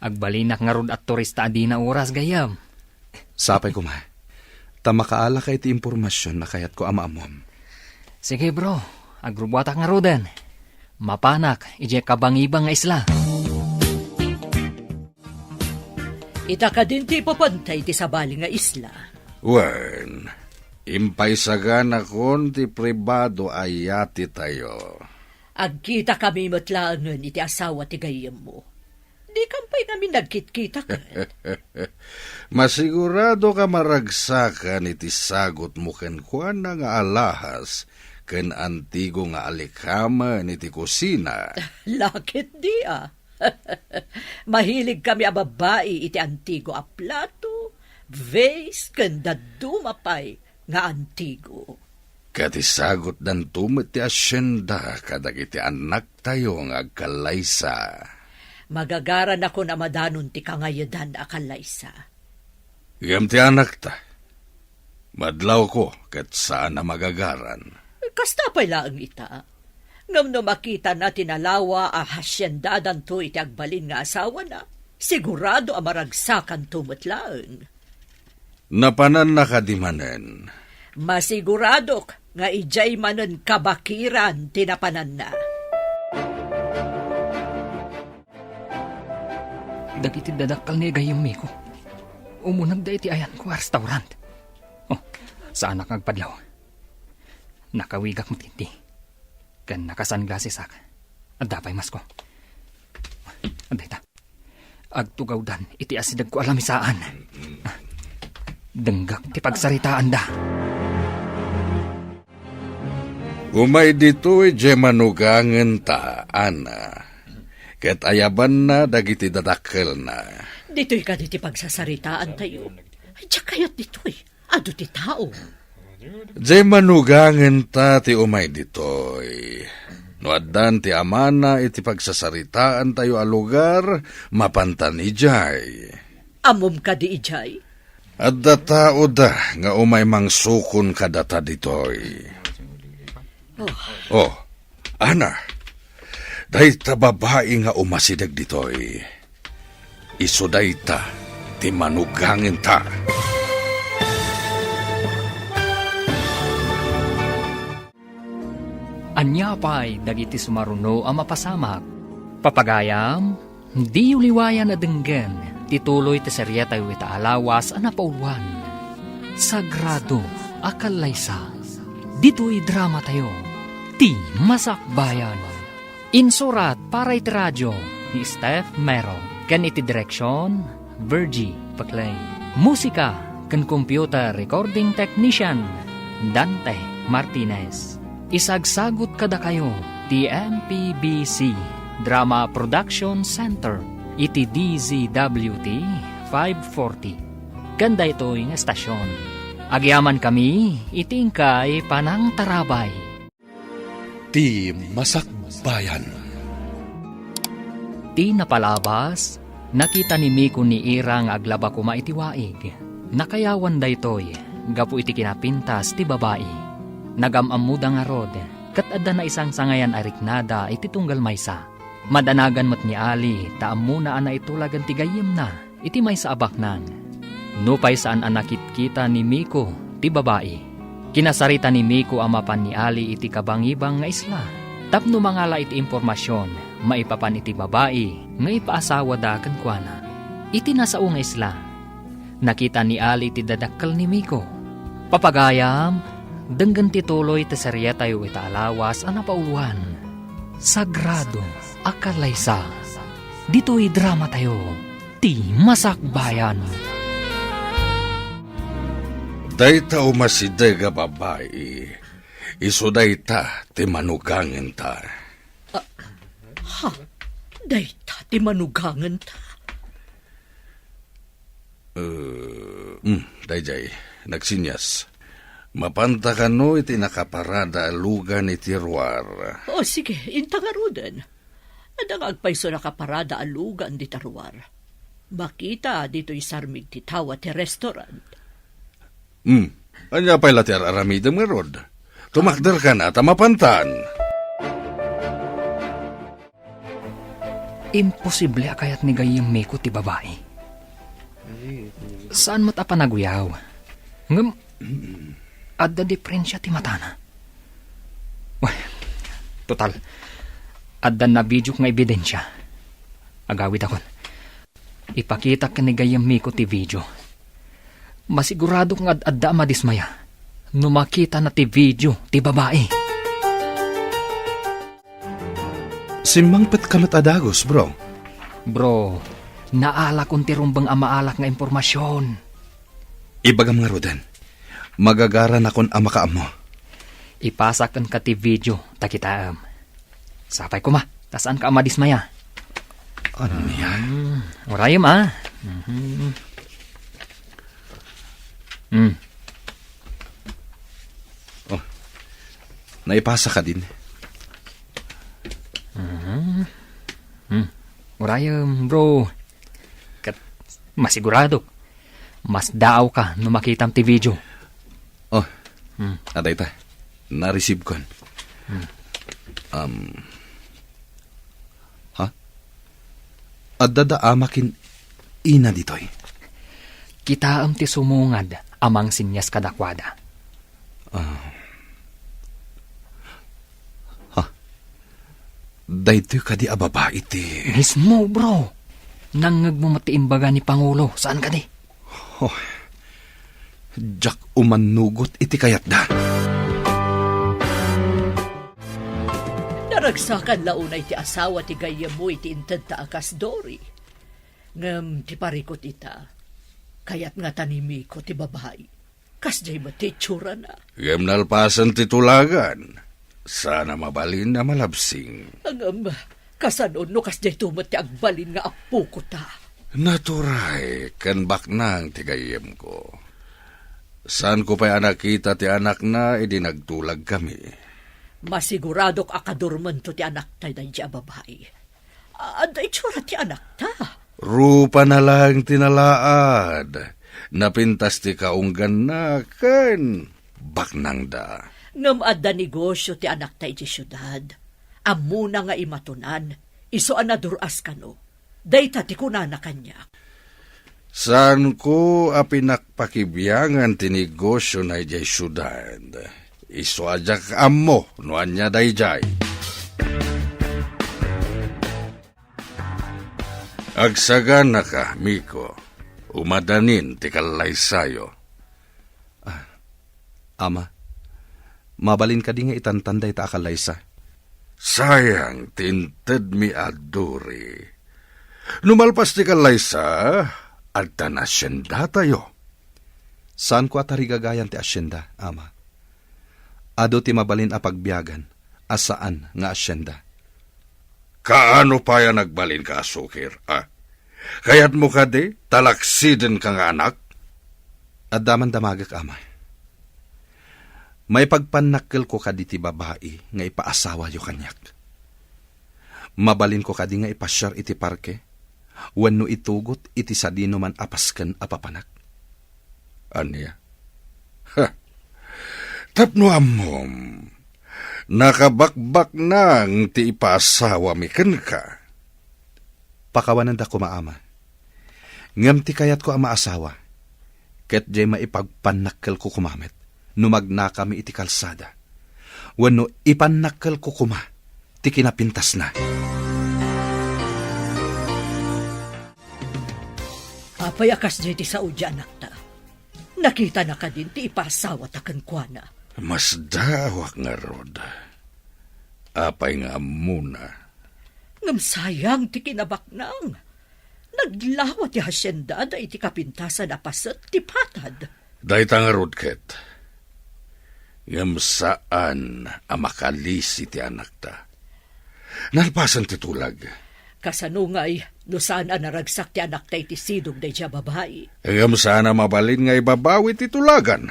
Agbalinak nga rod at turista adi na oras gayam.
Sapay ko ma. Tamakaala ka iti impormasyon na kayat ko amaamom.
Sige bro, agrubuatak nga rodan. Mapanak, ije kabangibang nga isla.
Ita ka din ti papantay ti sabali nga isla.
Wen, impaysagan akon ti pribado ayati tayo.
Agkita kami matlaangan iti asawa ti gayem mo. Di kampay namin nagkit-kita ka.
Masigurado ka maragsakan iti sagot mo ken kuan na nga alahas ken antigo nga alikaman iti kusina.
Lakit di ah. Mahilig kami a babae iti antigo a plato, vase, ken dadumapay nga antigo.
Kati sagot dan tumit ti asyenda kadag iti anak tayo nga agkalaysa.
Magagaran ako na madanon ti kangayadan a kalaysa.
Igam ti anak ta. Madlaw ko kat saan na magagaran.
Kasta pa'y laang ita. Ngam no makita na tinalawa a hasyendadan to iti agbalin nga asawa na. Sigurado amaragsakan tumutlaang.
Napanan nakadimanen.
Masiguradok nga ijay manen kabakiran tinapanan na.
Dagiti dadakkel ni gayem Miko. Umunag da iti ayan ko restaurant. Oh, saan nakagpadlaw? Nakawigak matindi. Kan nakasunglasses ak. At dapay mas ko. Anday ta. Agtugaw dan iti asidag ko alamisaan. Denggak ti pagsaritaan da.
Umay dito'y jemanugangen ta, Ana. Ket ayaban na dagiti dadakkel na.
Dito'y ka diti pagsasaritaan tayo. Ay, kayat dito'y. Ado ti tao.
Jemanugangen ta ti umay dito'y. No addan ti amana iti pagsasaritaan tayo a lugar, mapantan ijay.
Amom ka di ijay.
Adda tao da nga umay mangsukon kadata ditoy. Oh, Ana, dahi ta babae nga umasidag ditoy. Iso dahi ta, ti manugangin ta.
Anya pa'y dagiti sumaruno ang mapasamak. Papagayam, di uliwayan na denggen, tituloy ti serya tayo ita alawas ang napauluan. Sagrado, akalaysa, dito'y drama tayo, ti masakbayan. Insurat para iti radyo ni Steph Mero, kan iti direksyon, Virgie Paclay. Musika, kan computer recording technician, Dante Martinez. Isagsagot kada kayo, ti MPBC Drama Production Center, iti DZWT 540. Ganda ito'y nga estasyon. Agyaman kami, itingkay panang tarabay.
Ti Masakbayan.
Ti napalabas, nakita ni Miko ni Irang aglaba kuma iti waig. Nakayawan da ito'y, gapu iti kinapintas ti babae. Nagamamuda nga rod, kat adda na isang sangayan ariknada iti tunggal maysa. Madanagan mat ni Ali, taam muna ana itulagan ti gayem na, iti maysa abaknan. Nupay saan anakit kita ni Miko, ti babae. Kinasarita ni Miko amapan ni Ali iti kabangibang nga isla. Tapno mangala iti impormasyon, maipapan iti babae, nga ipaasawa da kankwana. Iti nasao nga isla. Nakita ni Ali iti dadakkel ni Miko. Papagayam, denggan tituloy ti serya tayo ita alawas ang napauluan. Sagrado, akalaysa. Dito'y drama tayo, ti masakbayan.
Dayta umasidag a babae. Iso dayta ti manugangin ta.
Dayta ti manugangan ta.
Dayjay, nagsinyas. Mapanta ka no iti nakaparada alugan iti ruar.
O sige, intangarudan. Adang agpayso nakaparada alugan di tarwar. Makita dito'y sarmig ti tawa ti restaurant.
Anya pa'y lati aramidam nga rod. Tumakder ka na, tamapantan.
Imposible akayat ni gayem Miko ti babae. Saan mat apanaguyaw? Ngam, adda diferensya ti matana. Wah, total, adda na video nga ebidensya. Agawid akon. Ipakita ka ni gayem Miko ti video. Masigurado kang adda madismaya. Numakita na ti video ti babae.
Simangpet kamat adagos, bro.
Bro, naalak unti rumbang amaalak nga impormasyon.
Ibagam nga roden. Magagaran akon amakaam mo.
Ipasakan ka ti video, takitaam. Sapay ko ma, tasaan ka amadismaya.
Ano niya?
Urayam ah.
Oh, naipasa ka din.
Urayam, bro. Kat, masigurado. Mas daaw ka no makitam ti video.
Oh, aday ta. Na-receive kon. Ha? Adada amakin ina ditoy.
Kitaam ti sumungad amang sinyas kadakwada.
Daytoy ka di ababa iti.
Mismo, bro. Nangag mo matiimbaga ni Pangulo. Saan ka di?
Jak umanugot iti kayat da.
Naragsakan launay ti asawa ti gayam mo iti inted ta akas Dory. Ngam ti parikot ita. Kayat nga tanimi ko ti babae. Kas jay mati tsura na.
Yam nalpasan ti tulagan. Sana mabalin na malabsing.
Angam, kasanon no kas jay tumat ti agbalin nga apu ko ta.
Naturay, kan baknang ti gayem ko. Saan ko pa'y anak kita ti anak na, nagtulag kami.
Masiguradok akadurman to ti anak tayo na babae. Aday tsura ti anak ta.
Rupa na lang tinalaad. Napintas ti kaunggan na, kan baknang da.
Ngam adda negosyo ti anak tayo ti syudad. Amuna nga imatunan, iso anaduras ka no. Dayta ti kunana kanya.
Saan ko apinakpakibiyangan ti negosyo na ijay syudad? Iso ajak ammo, nuan niya dayjay. Agsagan na ka, Miko. Umadanin ti kalaysayo.
Ama, mabalin ka di nga itantanday ta akalaysa.
Sayang, tinted mi aduri. Numalpas ti kalaysa, at tanasyenda tayo.
Saan ko atarigagayan ti asyenda, ama? Ado ti mabalin a pagbiyagan, asaan nga asyenda?
Kaano pa yan nagbalin ka, Sukir? Kaya't mo ka di, talaksiden ka nga anak?
At daman damagak, ama. May pagpanakkel ko ka di ti babae nga ipaasawa yo kanyak. Mabalin ko ka di nga ipasyar iti parke, wenno itugot iti sadino man apasken apapanak.
Anya? Tapno amom, nakabakbak nang ti ipaasawa mi ken ka.
Pakawanan da ko maama. Ngam ti kayat ko ang maasawa, ket jay maipagpanakkel ko kumamit, numagna kami iti kalsada. Wenno ipanakkel ko kuma, ti kinapintas na.
Apay akas jay ti saudya anak ta. Nakita na ka din ti ipasawa ta kankwana.
Mas dawak nga rod. Apay nga muna.
Ngam sayang ti kinabaknang. Naglawa ti hasyenda da iti kapintasan apaset ti patad.
Dahita nga rod, Ket. Ngam saan amakalisi ti anak ta. Nalpasan ti tulag.
Kasanungay, no saan naragsak ti anak tayo ti sidog day siya babae.
Ngam sana mabalin nga ibabawi ti tulagan.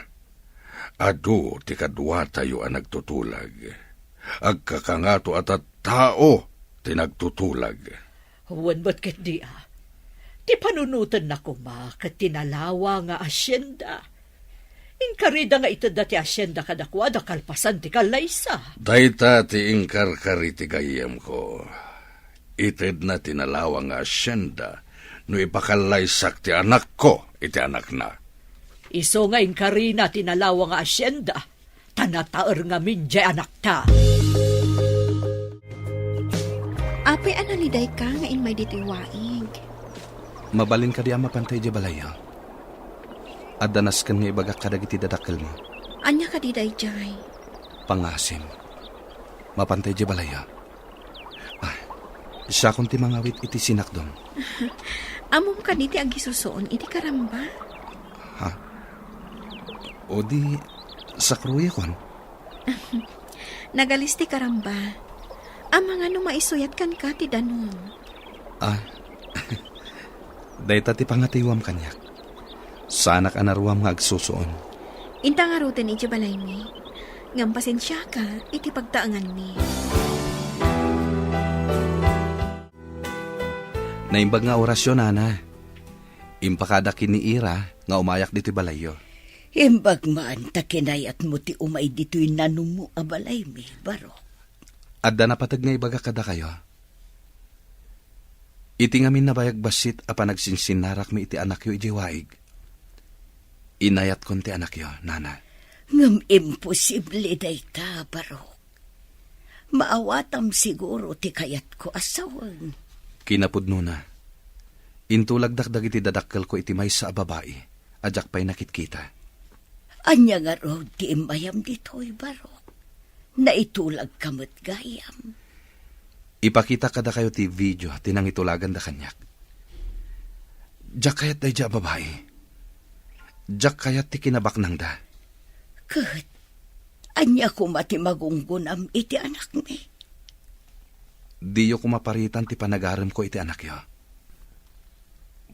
Adu ti kadwa tayo ang nagtutulag. Agkakangato at tao ti nagtutulag.
Huwan ba't ket di Ti panunutan na kuma kat tinalawa nga asyenda. Inkarida nga ito dati asyenda kadakwada kalpasan ti kalaysa.
Dayta ti ingkar-kari ti gayem ko. Ited na tinalawa nga asyenda no ipakalaysak ti anak ko iti anak na.
Iso nga inkarina tinalawa nga asyenda. Tanataer nga minjay anak ta.
Apay analiday ka nga in may ditiwaig.
Mabalin ka di ama pantay di balaya. At danaskan nga ibagak kadag iti dadakkel mo.
Anya ka di dayjay.
Pangasim. Mapantay di balaya. Siya kung ti mangawit iti sinakdom.
Amom ka di ti agisusoon iti karamba.
O di sa kruya kon.
Nagalis ti karamba. Ama nga no maisuyat kan ka ti danon.
Dayta ti pangatiwam kanyak. Sanak anaruam nga agsusuon.
Inta nga ruten iti balay mi. Ngam pasensya ka iti pagtaangan mi.
Naimbag nga orasyon, Nana. Impakadakin ni Ira nga umayak dito balayo.
Imbag man takinayat mo ti umay dito'y nanumu abalay mi, Barok.
Adda na patag nga ibaga kada kayo. Iti ngamin na bayag basit apa nagsinsinarak mi iti anak yo iti waig. Inayat kon ti anak yo, nana.
Ngam imposible dayta, Barok. Maawatam siguro ti kayat ko asawan.
Kinapudno na. Intulagdakdag iti dadakkel ko iti may sa babae. Adyak pa'y nakitkita.
Anya nga ro ti imayam dito'y, Barok. Naitulag kamot gayam.
Ipakita kada kayo ti video tinang itulagan da kanyak. Diyak kayat day diya babae. Diyak kayat ti kinabaknang da.
Kat, anya ko mati magunggunam iti anak mi.
Diyo kumaparitan ti panagaram ko iti anak yo.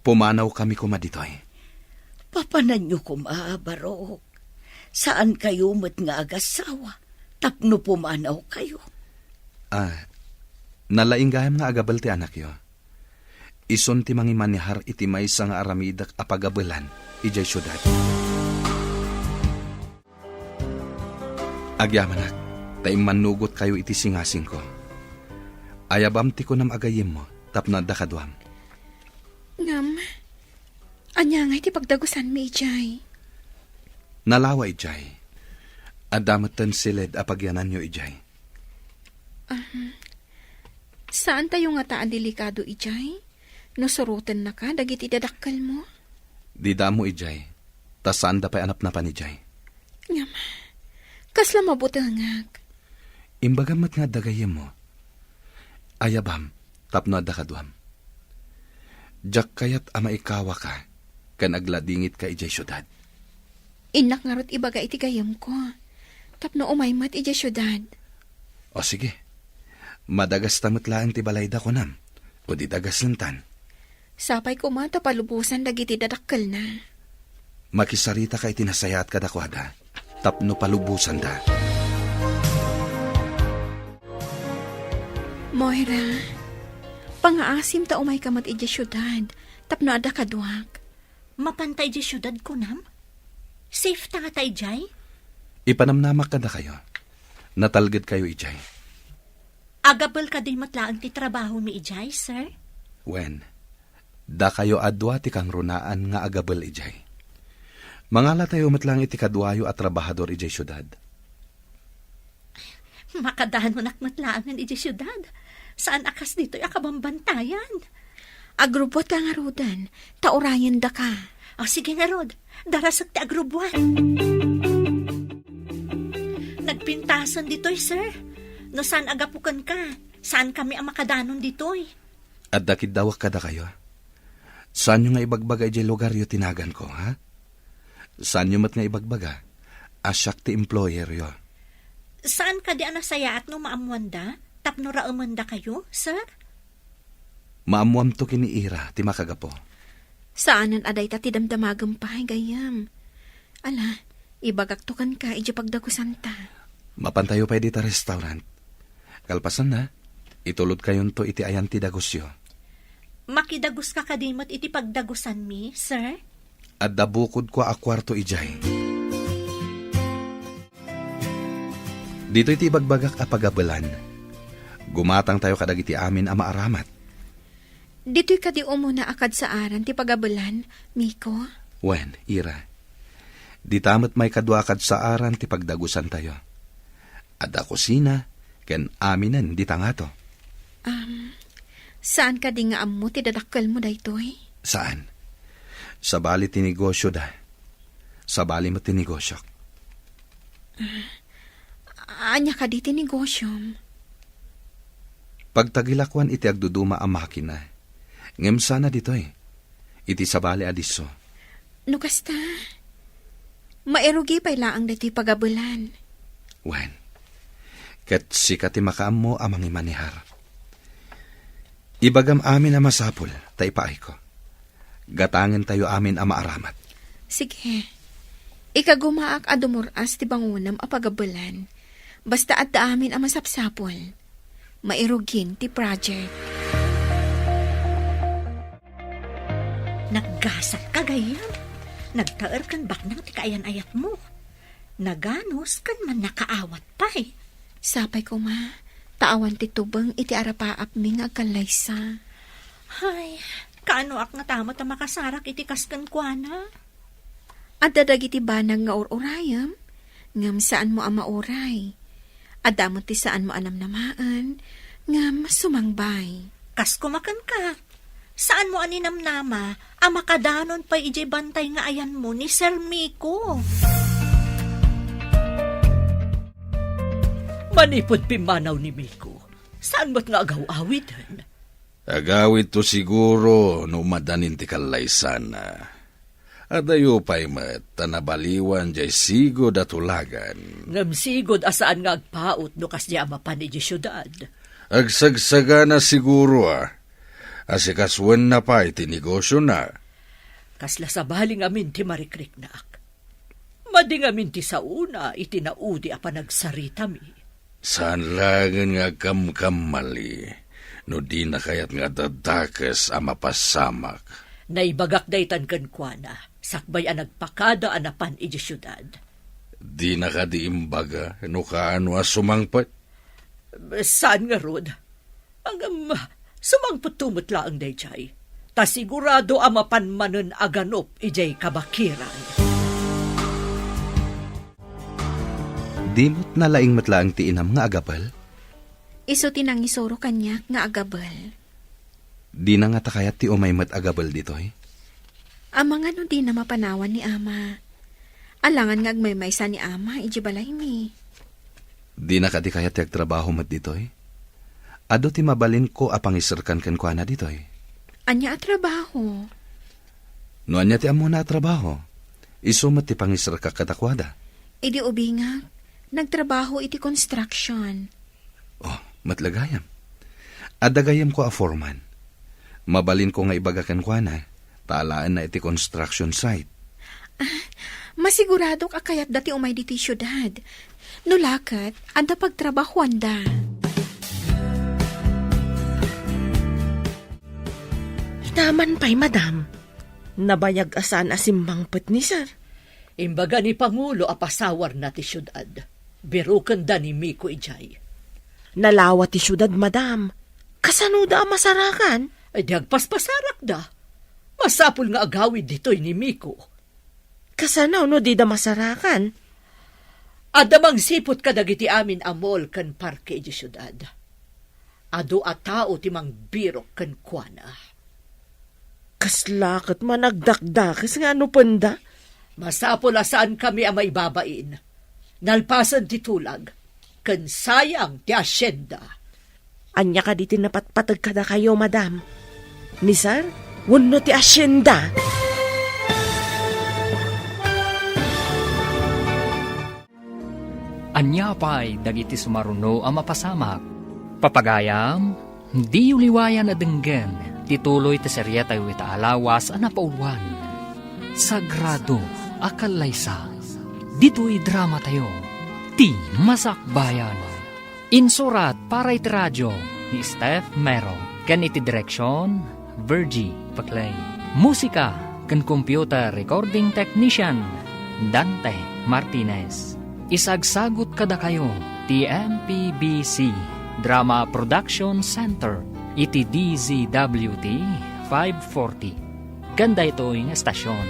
Pumanaw kami kumaditoy.
Papanan nyo Barok. Saan kayo mat nga agasawa? Tapno pumanaw kayo.
Nalainggayam nga agabal ti anak yo. Ison ti mangimanihar iti maysa nga aramidak apagabelan ijay syudad. Agyamanak, taim manugot kayo iti singasing ko. Ayabam ti ko nam agayim mo, tapno da kadwam.
Ngam, anya nga iti pagdagusan mi, ijay.
Nalawa ijay. Adamatan silid apagyanan nyo ijay.
Saan tayo nga taan delikado, ijay? Nusurutan na ka, dagiti dadakkel mo?
Di damo ijay. Tasan da pa'y anap na panijay.
Ngam, kasla mabutangag.
Imbagamat nga dagayim mo. Ayabam, tapno da kadwam. Diyak kayat ama ikawa ka, kan agladingit ka ijay syudad.
Inak nga rot ibaga iti gayam ko. Tapno umaymat ijay syudad.
O sige, madagas tamot laang ti balayda ko nam, o di dagas lantan.
Sapay ko mata palubusan dagiti dadakkel na.
Makisarita ka itinasayat ka dakwada, tapno palubusan da.
Moira, pangaasim ta umay kamat ijay syudad, tapno ada kadwak.
Mapantay di syudad ko nam? Safe ta nga tay, Jay?
Ipanamnamak ka da kayo. Natalgad kayo ijay.
Agabal ka din matlaang ti trabaho mi, Jay, sir?
Wen, da kayo adwa ti kang runaan nga agabal ijay. Mangala tayo matlang iti kadwayo at trabahador ijay syudad.
Makadahan mo nakmatlaangan ijay syudad. Saan akas dito'y akabambantayan?
Agrupot ka nga rodan, taurayan da ka.
O sige nga, Rod. Darasag ti agrubuan. Nagpintasan dito'y, sir. No saan agapukan ka? Saan kami ang makadanon dito'y?
At dakid dawak kada kayo. Saan nyo nga ibagbaga ijay lugar yo tinagan ko, ha? Saan nyo mat nga ibagbaga? Asyak ti employer yo.
Saan ka di anasaya at no maamwanda? Tapno raamanda kayo, sir?
Maamuam to kiniira, ti makagapo.
Saanan aday ta ti damdamagam pa, gayam. Ala, ibagaktukan ka, iji pagdagusan ta.
Mapantayo pa dita restaurant. Kalpasan na, itulod kayon to iti ayan ti dagusyo.
Makidagos ka kadimot iti pagdagusan mi, sir?
At dabukod ko a kwarto ijay. Dito iti ibagbagak a pagabelan. Gumatang tayo kadag iti amin a maaramat.
Dito'y kadi umuna akad sa aran ti pagabelan, Miko.
Wen, Ira. Di tamat may kadwakad sa aran ti pagdagusan tayo. Ada kusina, ken aminan di tangato.
Saan ka di nga ammo ti dadakkel mo daytoy?
Saan? Sa bali ti negosyo da. Sa bali mo ti negosyo.
Anya ka di ti negosyom?
Pagtagilakwan iti agduduma ang makina. Ngem sana ditoy. Iti sa bali adiso.
No kasta, mairugi pa'y laang dito'y pagabulan.
Wen, ket sikat ti makaam mo amang imanihar. Ibagam amin na masapul, tay paay ko. Gatangan tayo amin ang maaramat.
Sige, ikagumaak adumuras ti bangunam a pagabulan. Basta at amin ang masapsapol. Mairugin ti project.
Naggasat ka gayam. Nagtaer kan baknang ti kaayan-ayat mo. Naganos kan man nakaawat pa eh.
Sapay ko ma, taawan ti tubang iti arapaap mi nga agkalaysa.
Ay, kaano ak nga tama ta makasarak iti kasken kuana?
At dadag iti banag nga ururayam, ngam saan mo ama oray. At damot ti saan mo anamnamaan, ngam sumangbay.
Kas kumakan ka. Saan mo aninamnama, ama kadanon pa ije bantay nga ayan mo ni Sir Miko.
Manipod pimanaw ni Miko. Saan mo't nga agaw-awitan?
Agawid to siguro no madanin ti kalaysan na. Adayo pa'y mat, tanabaliwan jay sigod at ulagan.
Ngam sigod asaan nga agpaot no kasya mapan ije syudad.
Agsagsaga na siguro Asikaswan na pa iti negosyo na.
Kasla sa baling amin ti marikrik naak. Mading amin ti sauna iti naudi apa nagsarita mi.
Saan langan nga kamkamali, no di na kayat nga dadakas a mapasamak.
Naibagak daytan kan kuana, sakbay ang nagpakada anapan iti syudad.
Di na ka di imbaga, no kaano sumangpat.
Saan nga rod? Ang sumangput tumot laang dayjay. Ta sigurado amapan manen aganop ijay kabakiran.
Dimot na laing matlaang ti inam nga agapal?
Iso tinangisoro kanyak nga agabal.
Di na nga takayat ti umay mat agapal ditoy?
Amang ano di na mapanawan ni ama. Alangan nga agmaymaysa ni ama, iji balay mi.
Di na ka di kayat ti agtrabaho mat ditoy? Ado ti mabalin ko apangisarkan kan kuana ditoy?
Anya at trabaho.
No anya ti amo na trabaho? Isumat ti pangisar ka katakwada.
Idi ubingag, nagtrabaho iti construction.
Oh, matlagayam. Adagayam ko a foreman. Mabalin ko nga ibagakan kuana. Taalaan na iti construction site.
Masigurado ka kayat dati umay diti syudad. Nulakat, anda pagtrabahuan da.
Naman pa'y madam. Nabayag asan asimbangpet ni sir.
Imbaga ni Pangulo apasawar na ti syudad. Birukan da ni Miko ijay.
Nalawa ti syudad madam. Kasano da masarakan?
Ay di agpaspasarak da. Masapul nga agawid ditoy ni Miko.
Kasano no di da masarakan?
Adamang sipot kadagiti amin amol kan parke di syudad. Ado a tao ti mang birok kan kuana.
Kaslakot managdakdakis nga ano panda?
Masapol asaan kami ang maibabain. Nalpasan ti tulag. Kan sayang ti asyenda.
Anya ka di tinapatpatag kada kayo, madam. Ni sir, wano ti asyenda.
Anya pa'y dagiti sumaruno ang mapasamak. Papagayam, di uliwayan na denggen, tituloy ti serya tayo ita alawas ang napauluan. Sagrado, akalaysa, dito'y drama tayo, ti masakbayan. Insurat para iti radyo ni Steph Mero, kan iti direksyon, Virgie Paclay. Musika, kan computer recording technician, Dante Martinez. Isagsagot kada kayo, ti MPBC Drama Production Center, iti DZWT 540. Ganda ito'y estasyon.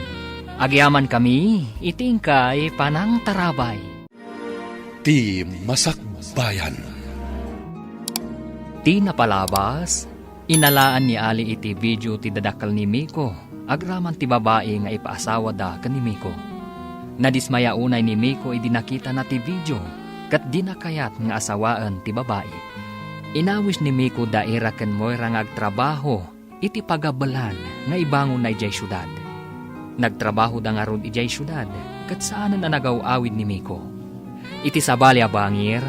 Agyaman kami, itingkay panang tarabay.
Ti Masakbayan.
Ti napalabas, inalaan ni Ali iti video ti dadakal ni Miko, agraman ti babae nga ipaasawa da kan ni Miko. Nadismaya unay ni Miko idinakita na ti video, kat di nakayat nga asawaan ti babae. Inawis ni Miko daira ken mo'y rangag trabaho, iti pagabalan nga ibangon na ijay syudad. Nagtrabaho da nga ron ijay syudad, kat saanan na nagaw-awid ni Miko. Iti sabali a bangir,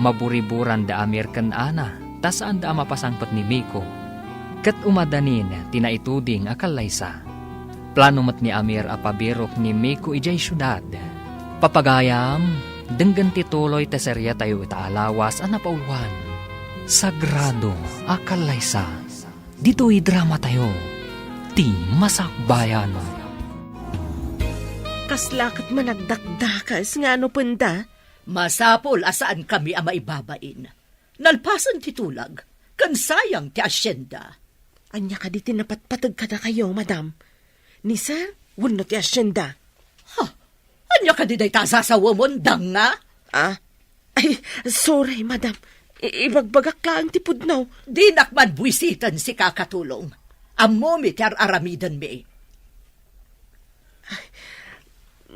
maburiburan da amir ken ana, tasaan da mapasangpat ni Miko. Kat umadanin, tinaituding akalaysa. Plano mat ni Amir apabirok ni Miko ijay syudad. Papagayam, denggan tituloy te serya tayo ita alawas ang napauluan. Sagrado, akalaysa, dito'y drama tayo, ti masakbayan.
Kaslakot managdakdakas nga ano panda?
Masapol asaan kami ang maibabain. Nalpasan ti tulag. Kan sayang ti asyenda.
Anya ka di tinapatpatag ka na kayo, madam. Ni sir, wano ti asyenda.
Anya ka di day tasasawa mo, nga?
Ah, ay, sorry, madam. Ibagbagak lang ti pudnaw.
Di nakman buwisitan si kakatulong. Amo mi ti aramidan mi.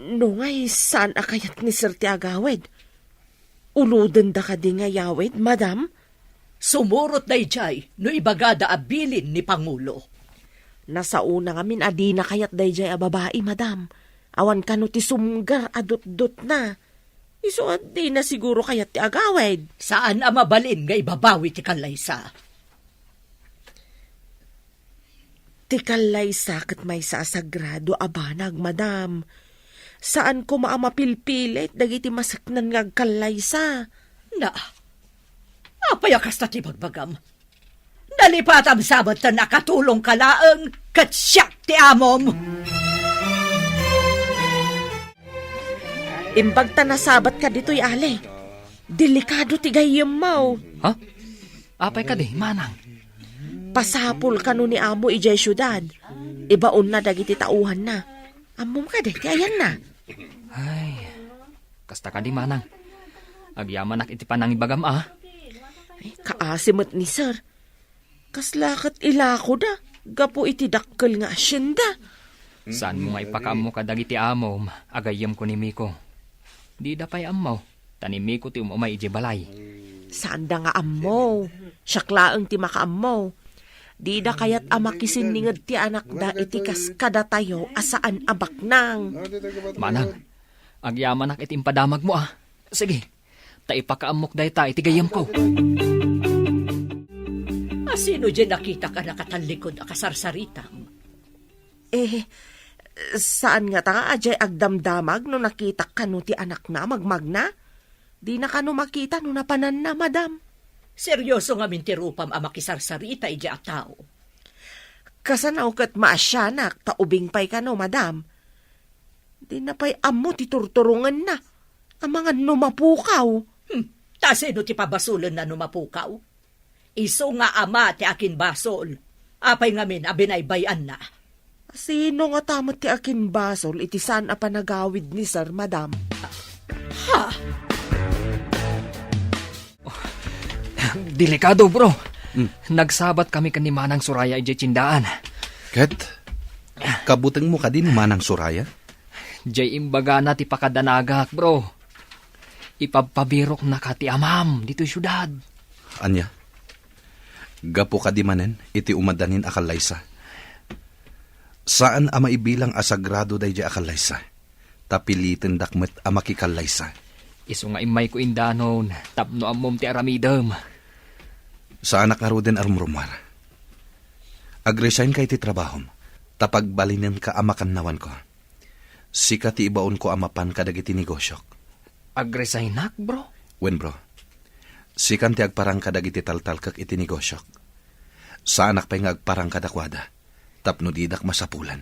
No ngay, saan akayat ni sir ti agawid? Ulodan da ka di nga yawid, madam?
Sumurot day jay, no ibagada abilin ni Pangulo.
Nasa una ngamin adi na kayat dayjay a babae, madam. Awan ka no ti sumgar adot-dot na. Iso di na siguro kayat ti agawid.
Saan ang mabalin nga ibabawi ti kalaysa?
Ti kalaysa ket may sa sagrado abanag, madam. Saan ko maamapilpilit dagiti masaknan nga kalaysa?
Na, apayakas na ti bagbagam. Nalipatam sabat na nakatulong kalaang kat siyak ti amom.
Imbag ta nasabat ka dito'y ale. Delikado ti gayem mau.
Ha? Apay ka di, manang.
Pasapul ka no ni amo ijay syudad. Ibaon na dagiti tauhan na. Amom ka di, ti ayan na.
Ay, kasta ka di, manang. Agyaman iti panang ibagam, ah.
Ay, kaasimat ni sir. Kaslakat ilako da. Gapo iti dakkel nga asyenda.
Saan mo nga ipakaam mo kadag iti amom, agayam ko ni Miko. Di da pa'y amaw, tanimi ko ti umumay iti balay.
Saan da nga ammo? Siyaklaang ti makaammo. Di da kayat amakisin ningad ti anak da iti kaskada tayo asaan abaknang.
Manang, agyaman iti impadamag mo, ah. Sige, taipakaamok dahi ta iti gayam ko.
Sino dyan nakita ka nakatalikod a kasarsaritam?
Saan nga ta nga ajay agdamdamag no nakita ka no ti anak na magmagna? Di na ka no makita no napanan na, madam.
Seryoso nga mintirupam a makisarsarita ija a tao.
Kasanaw kat maasyanak, taubing pay ka no, madam. Di na pa'y amo ti turturungan na. Ang mga numapukaw.
Tasino ti pabasulan na numapukaw? Iso nga ama ti akin basol. Apay ngamin a binaybayan na.
Sino nga tamot ti akin basol, iti saan a panagawid ni sir, madam?
Ha?
Delikado, bro. Nagsabat kami kan ni Manang Suraya iti tsindaan.
Kat, kabutang mo ka din ni Manang Suraya?
Jay imbaga na ti pakadanagak, bro. Ipapabirok na ka ti amam dito syudad.
Anya, gapo ka di manen, iti umadanin akalaysa. Saan ama ibilang asagrado day di akalaysa? Tapilitin dakmet ama kikalaysa.
Iso nga imay ko indanon, tapno amom ti aramidem.
Sa anak nga ruden arumrumar. Agresign kay ti trabahom, tapagbalinin ka amakan nawan ko. Sika ti ibaon ko amapan kadagiti negosyok.
Agresaynak, bro?
Wen bro, sikan ti agparang kadagiti taltal kak iti negosyok. Sa anak pa'y nga agparang kadakwada, tapno didak masapulan.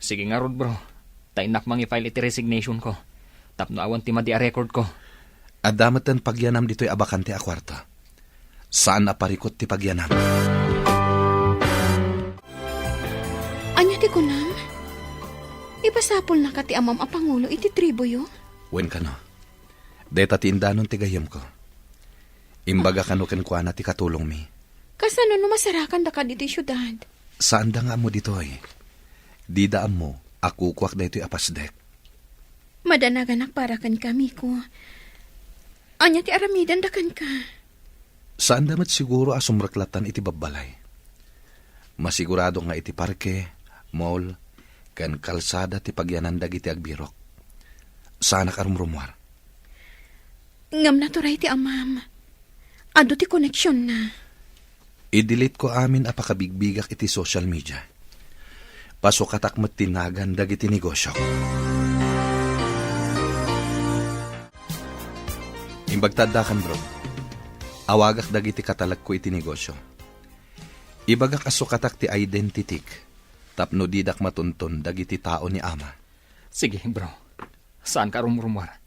Sige nga rod, bro. Tainak mang i-file iti resignation ko. Tapno awan ti madi a record ko.
Adamatan pagyanam dito'y abakante a kwarto. Saan aparikot ti pagyanam?
Anya ti kunam? Ipasapol na ka ti amam a Pangulo iti tribo yo?
Wen ka no, deta ti indanon ti gayam ko. Imbaga ka no kenkwana ti katulong mi.
Kasano no masarakan da ka diti syudad?
Saan da nga mo dito'y? Di daan mo, akukwak da ito'y apasdek.
Madanaganak para kan kami ko. Anya ti aramidan da kan ka?
Saan damat siguro asumraklatan iti babbalay? Masigurado nga iti parke, mall, kan kalsada ti pagyanandag iti agbirok. Saan akarumrumwar?
Ngam na turay ti amam. Ado ti koneksyon na.
I-delete ko amin apakabigbigak iti social media. Pasukatak met tinagan dagiti negosyo. Imbagtadakan bro. Awagak dagiti katalag ko iti negosyo. Ibagak asukatak ti identitik. Tapno didak matunton dagiti tao ni ama.
Sige, bro. Saan ka rumrumwar?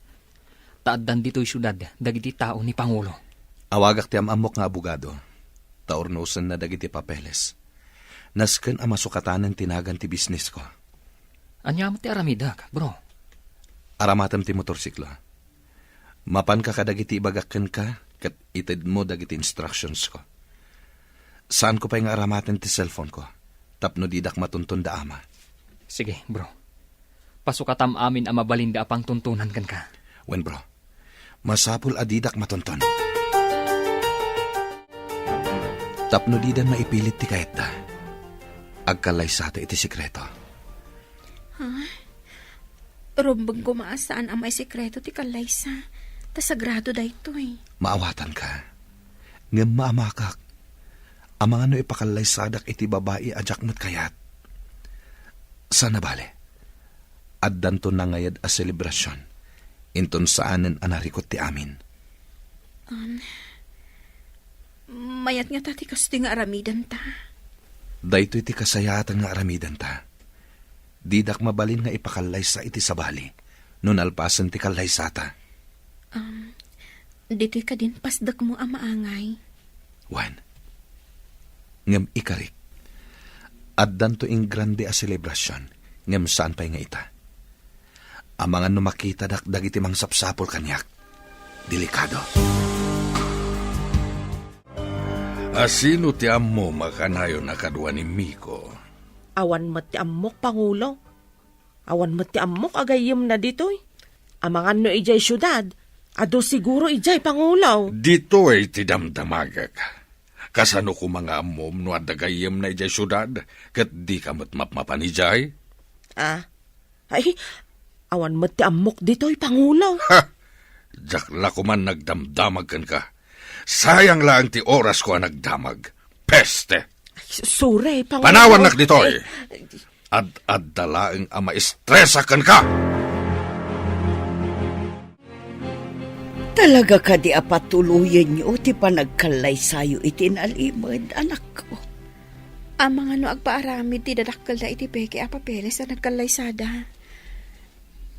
Taaddan dito'y syudad, dagiti tao ni Pangulo.
Awagak ti amamok nga abogado. Taornosan na dagiti papeles. Nasken ang masukatanan tinagan ti business ko.
Anya mo ti aramidak, bro.
Aramatam ti motorsiklo. Mapan ka kadagiti ibagakken ka, kat ited mo dagiti instructions ko. Saan ko pa yung aramaten ti cellphone ko? Tapno didak matuntun da ama.
Sige, bro. Pasukatam amin ang mabalinda apang tuntunan kan ka.
Wen bro, masapul adidak matuntun. Tapno didan maipilit ti kahit da. Agkalay sa iti sikreto.
Rumbang gumaasaan ang may sekreto ti Kalaysa. Ta sagrado da ito eh.
Maawatan ka. Ngem maamakak. Ang mga no ipakalay sadak iti babae ajak mo't kayat. Sana bale. Addan to na ngayad a selebrasyon. Inton saanen anarikot ti amin.
Mayat nga tati kasto nga aramidan ta.
Dayto iti kasayatan nga aramidan ta. Didak mabalin nga ipakalay sa iti sabali. Nun alpasan ti kalay sata.
Dito'y ka din pasdak mo ang maangay.
Wan. Ngem ikarik. Addan to ing grande a selebrasyon. Ngem saan pa'y nga ita. Ang mga numakita dakdag iti mang sapsapol kanyak. Delikado.
Asino ti ammo makanayo na kadwa ni Miko?
Awan mo ti amok, Pangulo. Awan mo ti amok agayim na dito'y. Amangan no ijay syudad, ado siguro ijay, Pangulo.
Dito ay ti damdamagak. Kasano ko mga amom no adagayem na ijay syudad, kat di ka matmapmapanijay?
Ay, awan mo ti amok dito'y, Pangulo.
Ha! Jakla ko man nagdamdamag kan ka. Sayang lang ti oras ko ang nagdamag. Peste!
Sure, Pangulo.
Panawan nak ditoy! Ad dalaeng ang maestresa kan ka!
Talaga ka di apatuluyan niyo ti panagkalay sayo itinalimod, anak ko.
Ang mga no agpaaramid ti dadakkel da iti peke a papeles na nagkalaysada.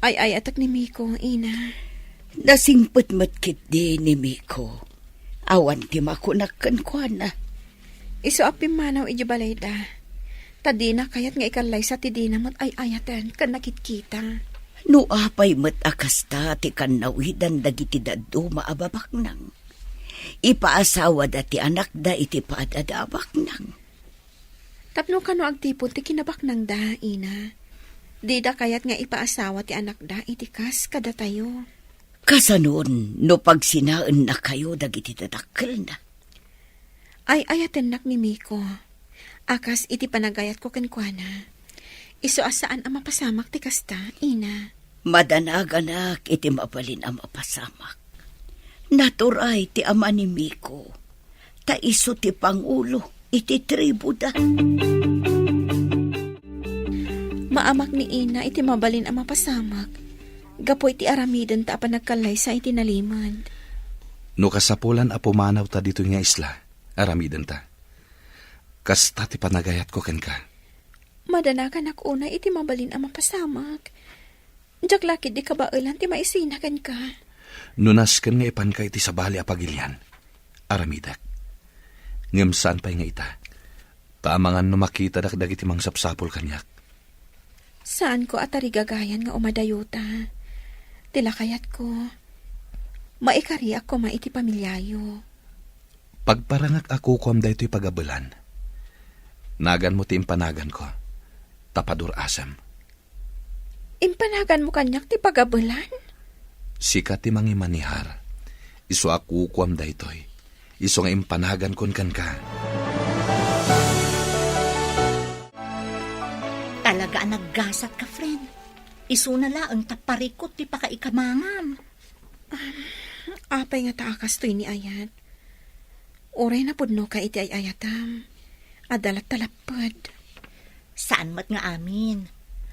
Ay atak ni Miko, ina.
Nasingpet matkit di ni Miko. Awan ti makunakkan kwa na.
Iso apim manaw iji balayda. Tadina kayat nga ikalay sa tidina mo't ay ayatan kan nakitkita.
No apay met akasta ti kanawidan dagiti daddo maababak nang. Ipaasawa dati anak da iti paadadabak nang.
Tapno kano agtipon ti kinabak nang da, ina. Di da kayat nga ipaasawa ti anak da iti kas kada tayo.
Kasanon, no pagsinaan na kayo dagiti dadakkel na.
Ay ayaten nak ni Miko. Akas iti panagayat ko kenkwana. Iso asaan ang mapasamak ti kasta, ina.
Madanag anak iti mabalin ang mapasamak. Naturay ti ama ni Miko. Ta iso ti Pangulo iti tribu da.
Maamak ni ina iti mabalin ang mapasamak. Gapo iti aramidan ta panagkalay sa iti nalimad.
No kasapulan a pumanaw ta dito nga isla, aramidan ta. Kasta ti panagayat ko ken ka.
Madanagan ako una iti mabalin ang mapasamak. Diyak lakid di kabailan ti maisinakan ka.
Nunas ken nga ipan ka iti sabali a pagilyan. Aramidak. Ngem saan pa'y nga ita. Tamangan no makita dakdag iti mang sapsapol kanyak.
Saan ko atarigagayan nga umadayuta? Tilakayat ko. Maikari ako maiti pamilyayo.
Pagparangak ako kuam da ito'y pagabulan. Nagan mo ti impanagan ko. Tapadur asam.
Impanagan mo kanyak ti pagabulan?
Sikat ti mangi manihar. Iso ako kuam da ito'y. Iso nga impanagan kon kan ka.
Talaga ang naggasat ka, friend. Isunala ang taparikot ti pakaikamangan.
Apay nga taakas to'y ni ayat. Oray na pudno ka iti ay ayatam. Adalat talapad.
Saan mat nga amin?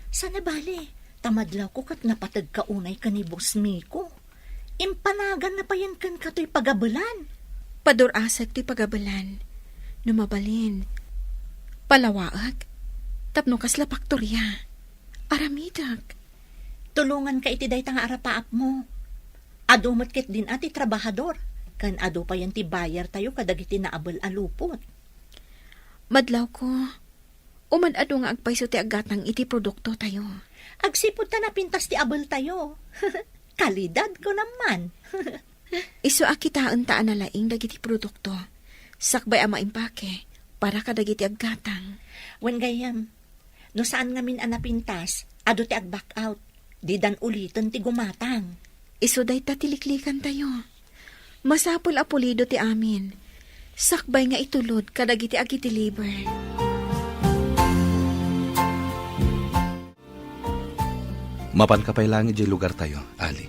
Sana bali, tamadlaw ko kat napatag ka unay ka ni Boss Miko. Impanagan na pa yan kan ka to'y pagabulan.
Padurasag to'y pagabalan. Numabalin. Palawaag. Tapno kasla paktorya. Aramidag.
Tulungan ka iti day nga arapaap mo. Ado matkit din ati trabahador. Kan ado pa yan ti bayar tayo kadagiti naabal alupot.
Madlaw ko. Uman-ado nga agpaiso ti agatang iti produkto tayo.
Agsipod ta na pintas ti abal tayo. Kalidad ko naman.
Iso akitaan taan na laing dagiti produkto. Sakbay ama impake para kadagiti aggatang.
Wen gayam, no saan ngamin anapintas, ado ti ag-back out. Di dan ulitin ti gumatang.
Iso day tatiliklikan tayo. Masapul apulido ti amin. Sakbay nga itulod kadagiti agiti liver.
Mapan ka pa'y langit di lugar tayo, Ali.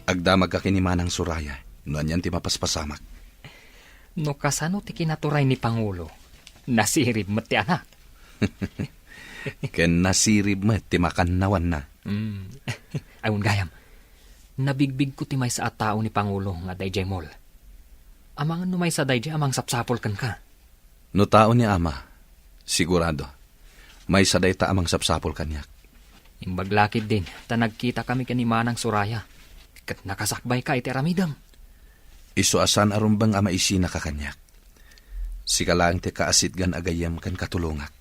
Agdamag ka kinimanang suraya, noan yan ti mapaspasamak.
No kasano ti kinaturay ni Pangulo, nasirib mo ti anak.
Ken nasirib mo ti makannawan na.
Ayun gayam, nabigbig ko ti may sa tao ni Pangulo nga dayjay mall. Amang numay sa dayjay amang sapsapol kan ka.
No tao ni Ama, sigurado, may saday ta amang sapsapol kanyak.
Imbaglakid din, ta nagkita kami kanimanang suraya. Kat nakasakbay ka iti aramidam.
Iso asan arumbang ama isina ka kanyak. Sikalang ti kaasit gan agayam kan katulungak.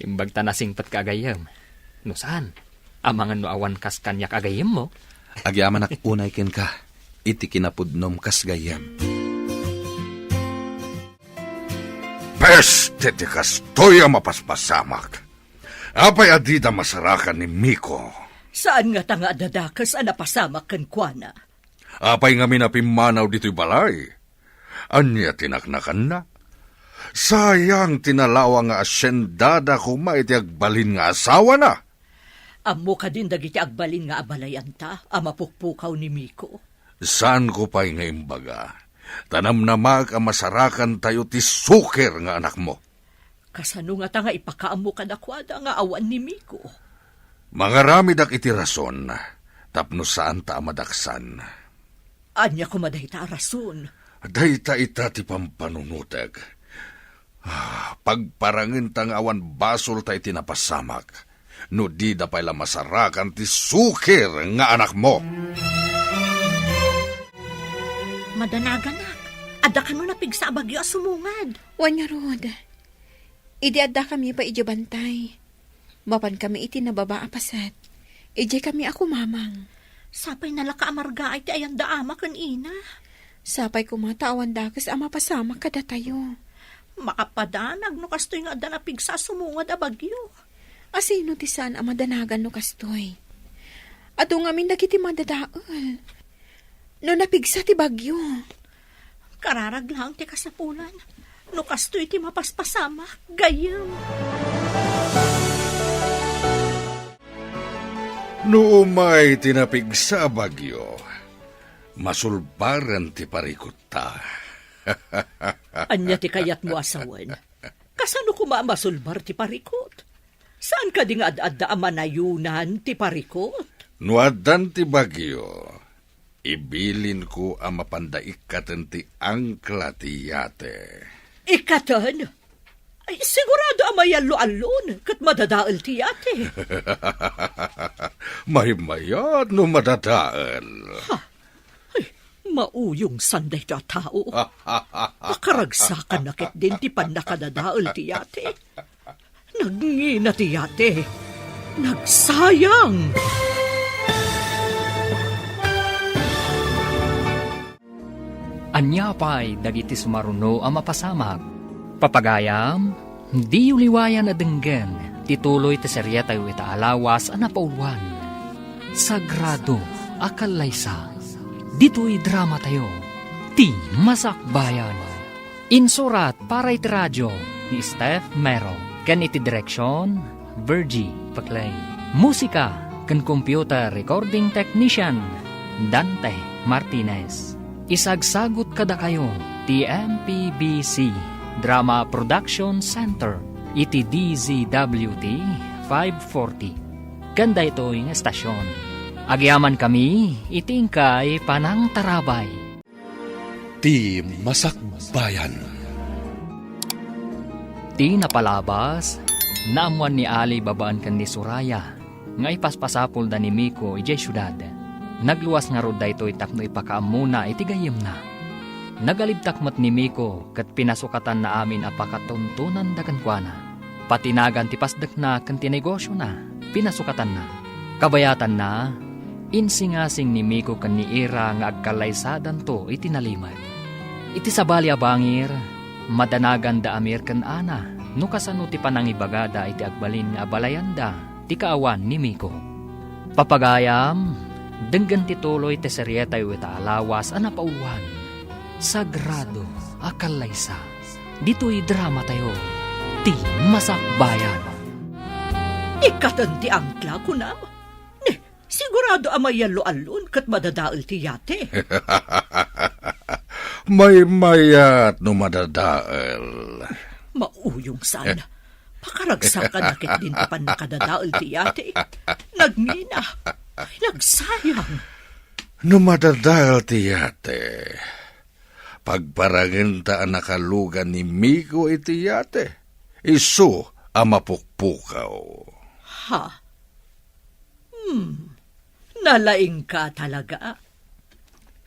Imbag ta nasingpat ka agayam. No saan? Amangan no awan kas kanyak agayam mo?
Agyaman ak unay ken ka, iti kinapudnom kas gayam.
Peste ti kastoy ang mapaspasamak. Apay adida masarakan ni Miko.
Saan nga tanga dadakas napasamak kan kuana?
Apay nga minapimanaw dito'y balay. Anya tinaknakan na. Sayang tinalawa nga asyendada kuma iti agbalin nga asawa na.
Amo ka din dagiti agbalin nga abalayan ta, amapukpukaw ni Miko.
Saan ko pa'y nga imbaga? Tanam na mag ang masarakan tayo ti suker nga anak mo.
Kasano nga tanga ipakaamo ka nakwada nga awan ni Miko?
Mga ramidak iti rason, tapno saan ta amadaksan.
Anya ko madahita rason.
Dayta ita ti pampanunutag. Pagparangin tang awan basol ta iti napasamak. No di da pala masarakan ti suker nga anak mo.
Madanagan ada ka no napigsa bagyo asumungad.
Wanya rod. Idi adda kami pa ijabantay. Mapan kami iti nababa apasat. Ije kami ako mamang.
Sapay nalaka amarga ay ti ayanda ama kan ina.
Sapay kumata awan dakas ama pasama kada tayo.
Makapadanag no kastoy nga adda napigsa sumungad a bagyo.
Asino ti saan ama danagan no kastoy. Ato ngamin dagiti madadaol. No napigsa ti bagyo.
Kararag lang ti kasapulan. No kastoy ti mapaspasama, gayam.
No umay tinapig sa bagyo, masulbaran ti parikot ta.
Anya ti kayat mo asawan? Kasano kumamasulbar ti parikot? Saan ka di nga ad-adda amanayunan ti parikot?
No adan ti bagyo, ibilin ko ang mapandaikatan ti angkla ti yate.
Ikatan? Ay, sigurado amayalo-alon kat madadaal ti ate.
May mayat no madadaal.
Ay, mauyong sanday ta tao. Makaragsakan nakit din ti panakadadaal ti ate. Nagngina ti ate. Nagsayang.
Anya pa'y dagiti sumaruno ang mapasamag. Papagayam, di uliwayan na denggen, tituloy ti serya tayo itaalawas ang napauluan. Sagrado, akalaysa, dito'y drama tayo, ti masakbayan. Insurat para iti radyo ni Steph Mero, kan iti direksyon, Virgie Paclay. Musika, kan computer recording technician, Dante Martinez. Isagsagot kada kayo, ti MPBC Drama Production Center, iti DZWT 540. Ganda ito yung estasyon. Agyaman kami, itingkay panang tarabay.
Ti Masakbayan.
Ti napalabas, naamuan ni Ali babaan kan ni Suraya, nga ipaspasapol da ni Miko ijay syudad. Nagluwas nga rod da ito itapno ipakaamuna itigayim na. Nagalibtakmat ni Miko kat pinasukatan na amin apakatuntunan da kankwana. Patinagan ti pasdak na kan ti negosyo na, pinasukatan na. Kabayatan na, insingasing ni Miko kan ni Ira nga agkalaysadan to iti nalimad. Iti sabali abangir, madanagan da amir kan ana, no kasano ti panangibagada iti agbalin nga abalayanda, ti kaawan ni Miko. Papagayam, denggan ti tuloy ti seryeta iti alawas a napauluan. Sagrado a kalaysa. Dito'y drama tayo, ti masakbayan.
Ikatan ti angkla ko na. Sigurado amay alon kat madadaal ti yate.
May mayat no madadaal.
Mauyong sana. Pakaragsak ka nakit din ti pan nakadadaal ti yate. Nagmina. Nagsayang.
No madadaal ti yate. Pagparangin ta ang nakalugan ni Miko iti yate. Isu ang mapukpukaw.
Ha? Nalaing ka talaga.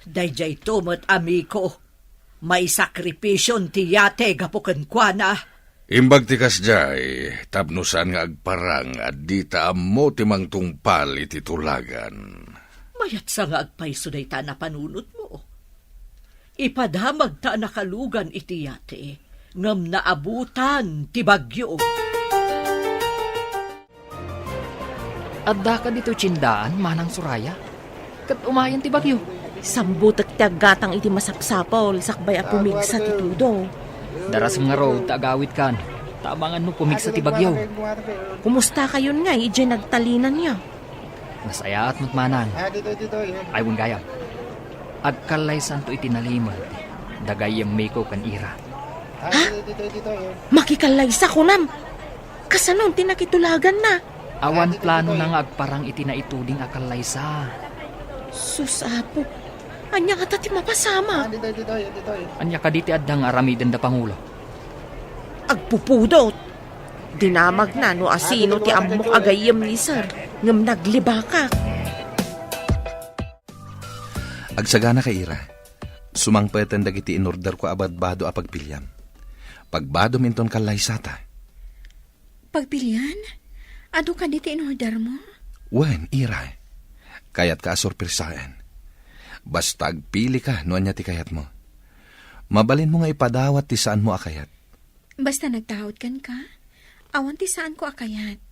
Dayjay tumot amiko. May sakripisyon ti yate gapuken kwa na.
Imbag tikas jay, tapnusan nga agparang at di taam mo timang tungpal iti tulagan.
Mayat sa nga agpaiso day ta na panunot mo. Ipadamag ta nakalugan iti yate. Ngam naabutan ti bagyo.
Adda ka dito tsindaan, manang Suraya. Kat umayan ti bagyo.
Sambutak ti aggatang iti masapsapol, sakbay a pumigsa ti tudo.
Darasam nga road, taagawit kan. Tabangan no pumigsa ti bagyo.
Kumusta kayon nga, ije nagtalinan niya.
Nasaya at matmanang. Aywang gayam. Agkalaysan to itinalimad. Dagayang Miko kan Ira.
Ha? Makikalaysa ko nam. Kasanon tinakitulagan na.
Awan plano na nga agparang itinaituding akalaysa.
Susapo. Anya ka tati mapasama.
Anya ka diti addang aramiden da Pangulo.
Agpupudot. Dinamag na no asino ti amok agayem ni sir. Ngam naglibaka.
Agsagana ka Ira. Sumangpetan dagiti inorder ko abadbado a pagpilyam. Pagbado minton kalaysata.
Pagpilian? Ado ka dito in-order mo?
Wen, Ira. Kayat ka asorpresaan. Basta agpili ka no anya ti kayat mo. Mabalin mo nga ipadawat ti saan mo akayat.
Basta nagtahod kan ka, awan ti saan ko akayat.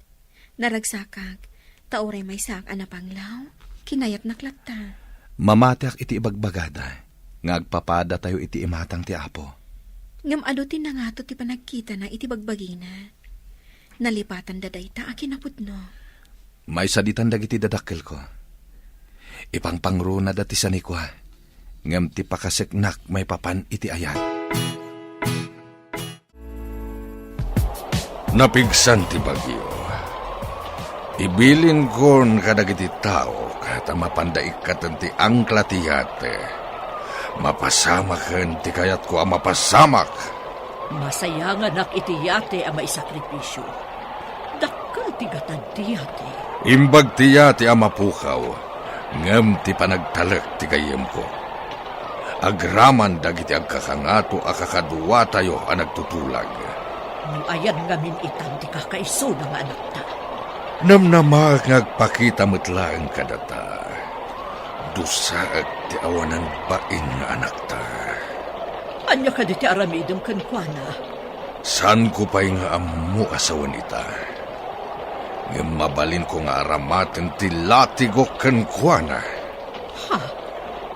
Naragsakag, tauray may sak anapanglaw, kinayat naklakta.
Mamatiak iti ibagbagada. Ngagpapada tayo iti imatang ti apo.
Ngam ado ti nangato ti panagkita na iti bagbagina. Nalipatan daday ta akinapudno.
May saditan dagiti dadakkel ko. Ipangpangro na dati sa nikwa. Ngam ti pakaseknak may papan iti ayat.
Napigsan ti bagyo. Ibilin kon kadagiti tao kata mapandaikat ti angkla ti yate. Mapasamaken ti kayat ko ang mapasamak.
Masaya nga nak iti yate ang maisakripisyo. Dakkel ti gatad ti yate.
Imbag ti yate ang mapukaw. Ngem ti panagtalek ti gayem ko. Agraman dagiti agkakangato akakaduwa tayo ang nagtutulag.
No ayan ngamin itan ti kakaiso ng anak ta.
Namnamag ngagpakita metlaeng kadata. Dusaag ti awanan bain nga anak ta.
Anya ka di ti aramidem ken kuana.
San ko pa'y nga amu asawan ita? Ngem mabalin ko nga aramaten ti latigo ken kuana.
Ha?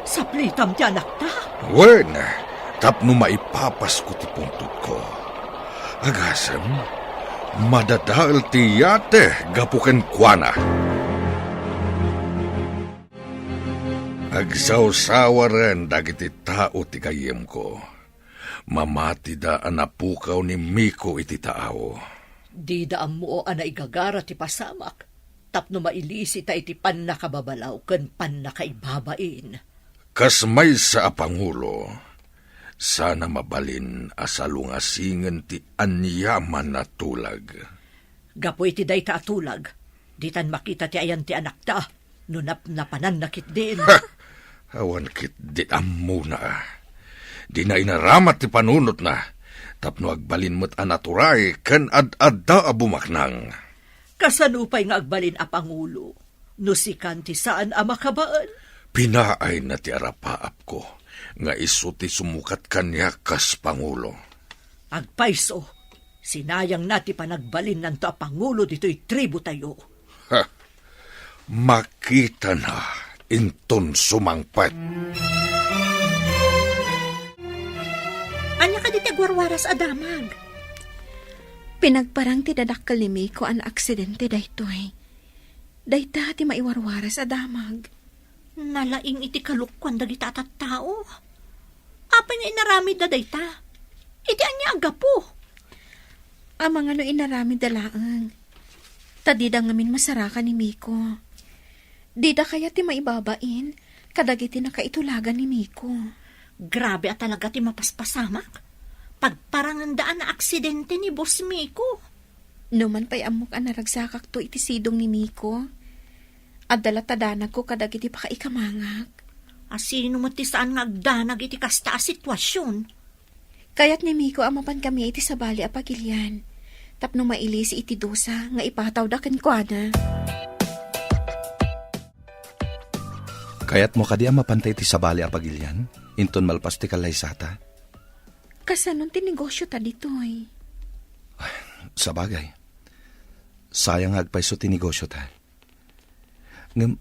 Saplitam ti anak ta?
Wen, tapno maipapas ko ti puntod ko. Agasem, madadaal ti yate gapuken kuana. Agsaw-sawa ren dagiti tao ti kayem ko. Mamati da anapukaw ni Miko iti tao.
Di daan mo ana igagara ti pasamak. Tapno mailisi ta iti pan nakababalaw ken pan nakaibabain.
Kasmay sa Pangulo, sana mabalin asalungasingen ti anyaman na tulag.
Gapo iti day ta atulag. Ditan makita ti ayan ti anak ta. Nunap na pananakit din.
Awan kit di ammo na. Di na inaramat ti panunot na. Tapno agbalin mo't anaturay ken ad-adda a bumaknang.
Kasanupay nga agbalin a Pangulo. No si kanti saan a makabaan?
Pinaay na ti arapaap ko, nga iso ti sumukat kanya kas Pangulo.
Agpaiso, sinayang nati panagbalin nanto a Pangulo dito'y tribo tayo.
Ha! Makita na, inton sumangpat.
Anya ka di tagwarwaras adamag.
Pinagparang ti dadakkel ni Miko an aksidente daytoy. Dayta ti maiwarwaras a damag.
Nalaing iti kalukwan dagita at tao. Apa nga inaramid na dayta? Iti anya agapo.
Amang ano inarami dalaang. Tadida ngamin masarakan ni Miko. Dida kaya ti maibabain, kadagiti na kaitulagan ni Miko.
Grabe at talaga ti mapaspasamak. Pagparangandaan na aksidente ni Boss Miko.
Numan pa'y amok ang naragsakak to iti sidong ni Miko. At dalatadanak ko kadagiti pa kaikamangak.
Asino mo ti saan nga agdanag iti kasta a sitwasyon.
Kaya't ni Miko amapan kami iti sabali a pagilyan. Tapno mailisi iti dosa nga ipataw da kenkwana.
Kaya't mo kadi mapantay ti sabali a pagilyan, inton malpas ti kalaysata.
Kasanon ti negosyo ta ditoy.
Sa bagay, sayang agpaiso ti negosyo ta. Ngem,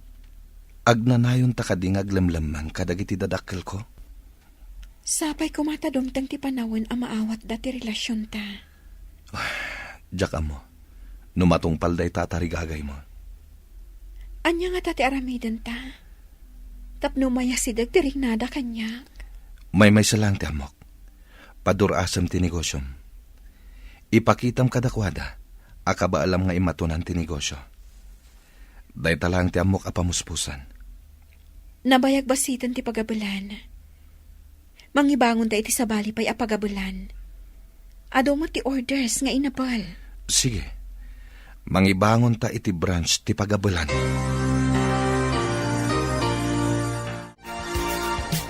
agnanayon ta kadingag lamlaman kadagiti dadakkel ko.
Sapay kumatadumtang ti panawin a maawat dati relasyon ta.
Diyak mo, numatong palday tatarigagay mo.
Anya nga tati aramidan ta. Tapno mayasidag ti rignada kanya.
May salang ti amok. Padurasam ti negosyom. Ipakitam kadakwada, akaba alam nga imatunan ti negosyo. Dahil talang ti amok apamuspusan.
Nabayag basitan ti pagabulan. Mangibangon da iti sabali pa'y apagabulan. Ado mo ti orders nga inabal.
Sige, mangibangon ta iti branch ti pagabulan.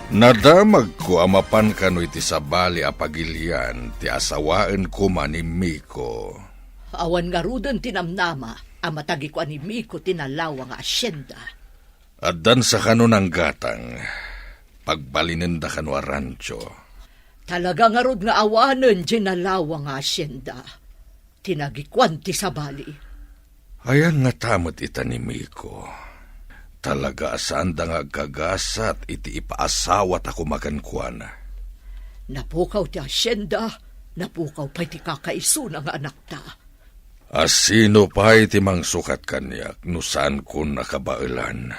Nadamag ko amapan kano iti sabali a pagilian ti asawaan ko man ni Miko.
Awan nga rudon tinamnama, amatagi ko ani Miko tinalawa nga asyenda.
Addan sa kano ng gatang, pagbalinin da kano a rancho.
Talaga nga rod nga awanan dinalawa nga asyenda. Tinagikwan ti sabali.
Ayan nga tamot ita ni Miko. Talaga saan da nga gagasat iti ipaasawat ako makankuan.
Napukaw ti asyenda, napukaw pa ti kakaisuna nga anak ta.
Asino pa iti mang sukat kanyak no saan ko nakabailan.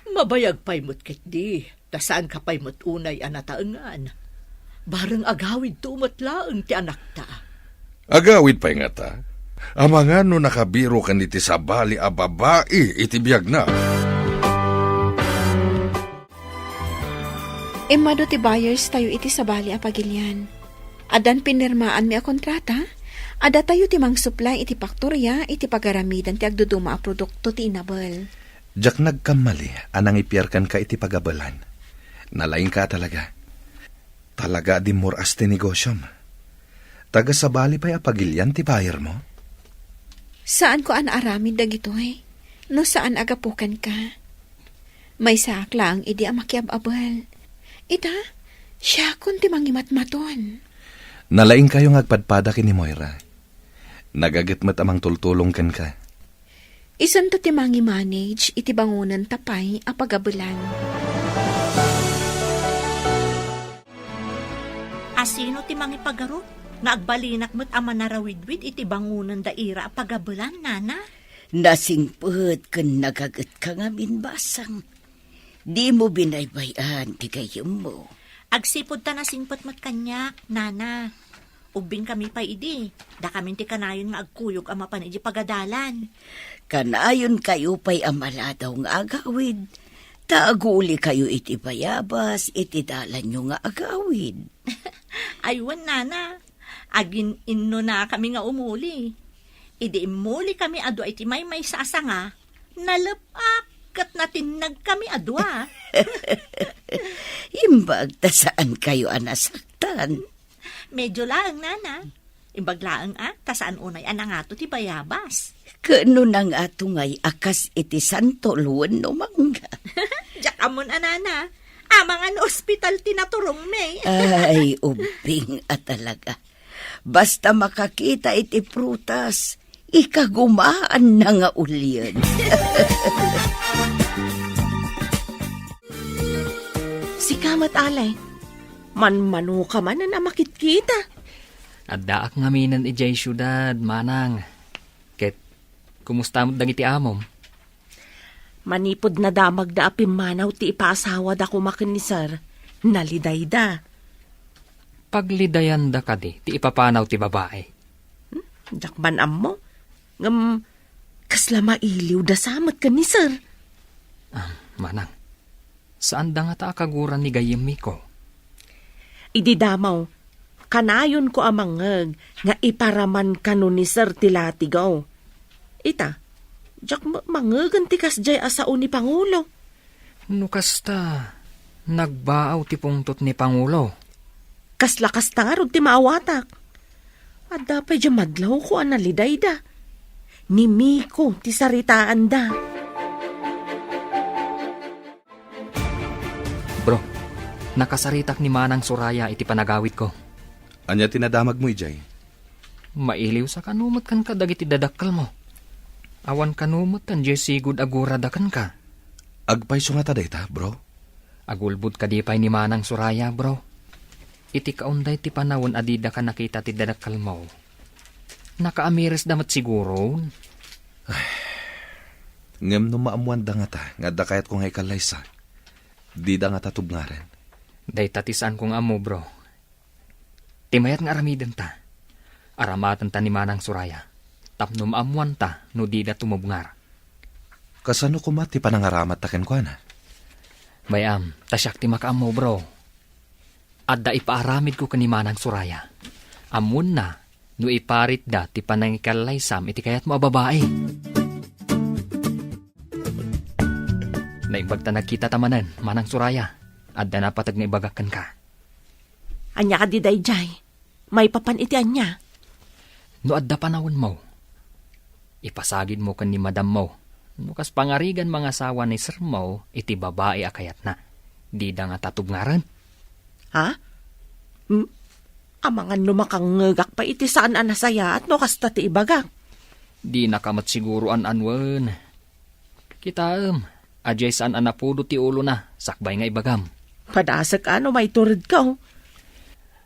Mabayag pa'y mo't kitdi, tasaan ka pa'y mo't unay anataangan. Barang agawid tumot laeng ti anak ta.
Agawid pa'y nga ta. Amangan no nakabiro kan iti sabali a babae iti biyag na.
Emado ti buyers tayo iti sabali a pagilyan. Adan pinirmaan mi a kontrata, ada tayo ti mang supply iti paktorya iti pagaramidan ti agduduma a produkto ti inabal.
Diyak nagkamali, anang ipiyarkan ka iti pagabalan. Nalaing ka talaga. Talaga di moras ti negosyom. Taga sabali pa'y apagilyan ti buyer mo?
Saan ko an aramid dagitoy? No saan agapukan ka? May saklang idi a makiababal. Ita, siya kun ti mangimatmaton.
Nalaing kayo ngagpadpada kini Moira. Nagagitmat amang tultulong kan ka.
Isan to ti mangi-manage iti bangunan tapay a pagabulan.
Asino ti mangipagaro? Naagbalinak mo't ama narawidwid iti bangunan daira a pagabulan, nana?
Nasingput kun nagagat ka nga minbasang. Di mo binaybayan ti gayem mo.
Agsipod ta nasingpot mat kanyak, nana. Ubing kami pa idi. Da kami ti kanayon nga agkuyog ama pan iti pagadalan.
Kanayon kayo pa'y amaladaw nga agawid. Taaguli kayo iti bayabas, iti dalan nyo nga agawid.
Aywan, nana. Agin inno na kami nga umuli. Idi imuli kami adwa iti may sasa nga. Nalapak kat natinag kami adwa.
Imbag ta saan kayo anasaktan.
Medyo laang, nana. Imbag laang tasaan unay anangato ti bayabas.
Kano nang ato ngay akas iti santo luwan no mangga.
Diyak amon, nana. Amang an ospital tinaturong me.
Ay, ubing at talaga. Basta makakita iti prutas, ikagumaan na nga ulyan.
Si kamat alay. Manmano ka man na makit-kita.
At daak ngaminan ijay syudad, manang. Ket, kumusta mo dang iti amom?
Manipod na damag da apimanaw ti ipaasawa da kumakin ni sir. Naliday da.
Paglidayan da kadi, ti ipapanaw ti babae.
Jakman ammo. Ngam, kasla mailiw da samat ka ni sir.
Manang, saan da nga ta akaguran ni gayem mi ko?
Idi damaw, kanayon ko amangag nga iparaman kanu ni sir tilatigaw. Ita, jak mangagan ti kasjay asao ni Pangulo.
Nukasta, nagbaaw ti pungtot ni Pangulo.
Kaslakas tangarod ti maawatak. At dapay dya madlaw ko analiday da. Ni Miko ti saritaan da.
Bro, nakasaritak ni Manang Suraya iti panagawit ko.
Anya tinadamag mo, ijay?
Mailiw sa kanumot kan ka dagiti dadakkel mo. Awan kanumot tan jay sigud agura dakan ka.
Agpay nga ta dayta, bro.
Agulbud ka di pay ni Manang Suraya, bro. Iti kaunday ti panawon adida ka nakita ti dadakkel mo. Nakaamiris damat siguro.
Ngem no maamuan da nga ta, nga da kayat kong haikalay sa. Di da nga ta tubngaren.
Day tatisan kong amo, bro. Timayat nga aramiden ta. Aramatan ta ni Manang Suraya. Tapno maamuan ta, no di da tumubngar.
Kasano kumati panangaramat taken ko na?
Bayam, tasyak ti makaamo, bro. Adda ipaaramid ko kani Manang Suraya. Amun na, no iparit da ti panangikalaysam iti kayat mo babae. Naimbag ta nagkita tamanan, Manang Suraya. Adda na patag nga ibagakan ka.
Anya ka di dayjay. May papan iti anya.
No adda panawon mo. Ipasagid mo kan ni madam mo. No kas pangarigan mga asawa ni sir mo, iti babae akayat na. Di da nga tatubngaran.
Ha? Amangan lumakangagak pa iti saan anasaya at no kasta ti ibagak.
Di nakamat siguro anwan. Kita ajay saan anapudo ti ulo na, sakbay nga ibagam.
Padasak ano may turid ka.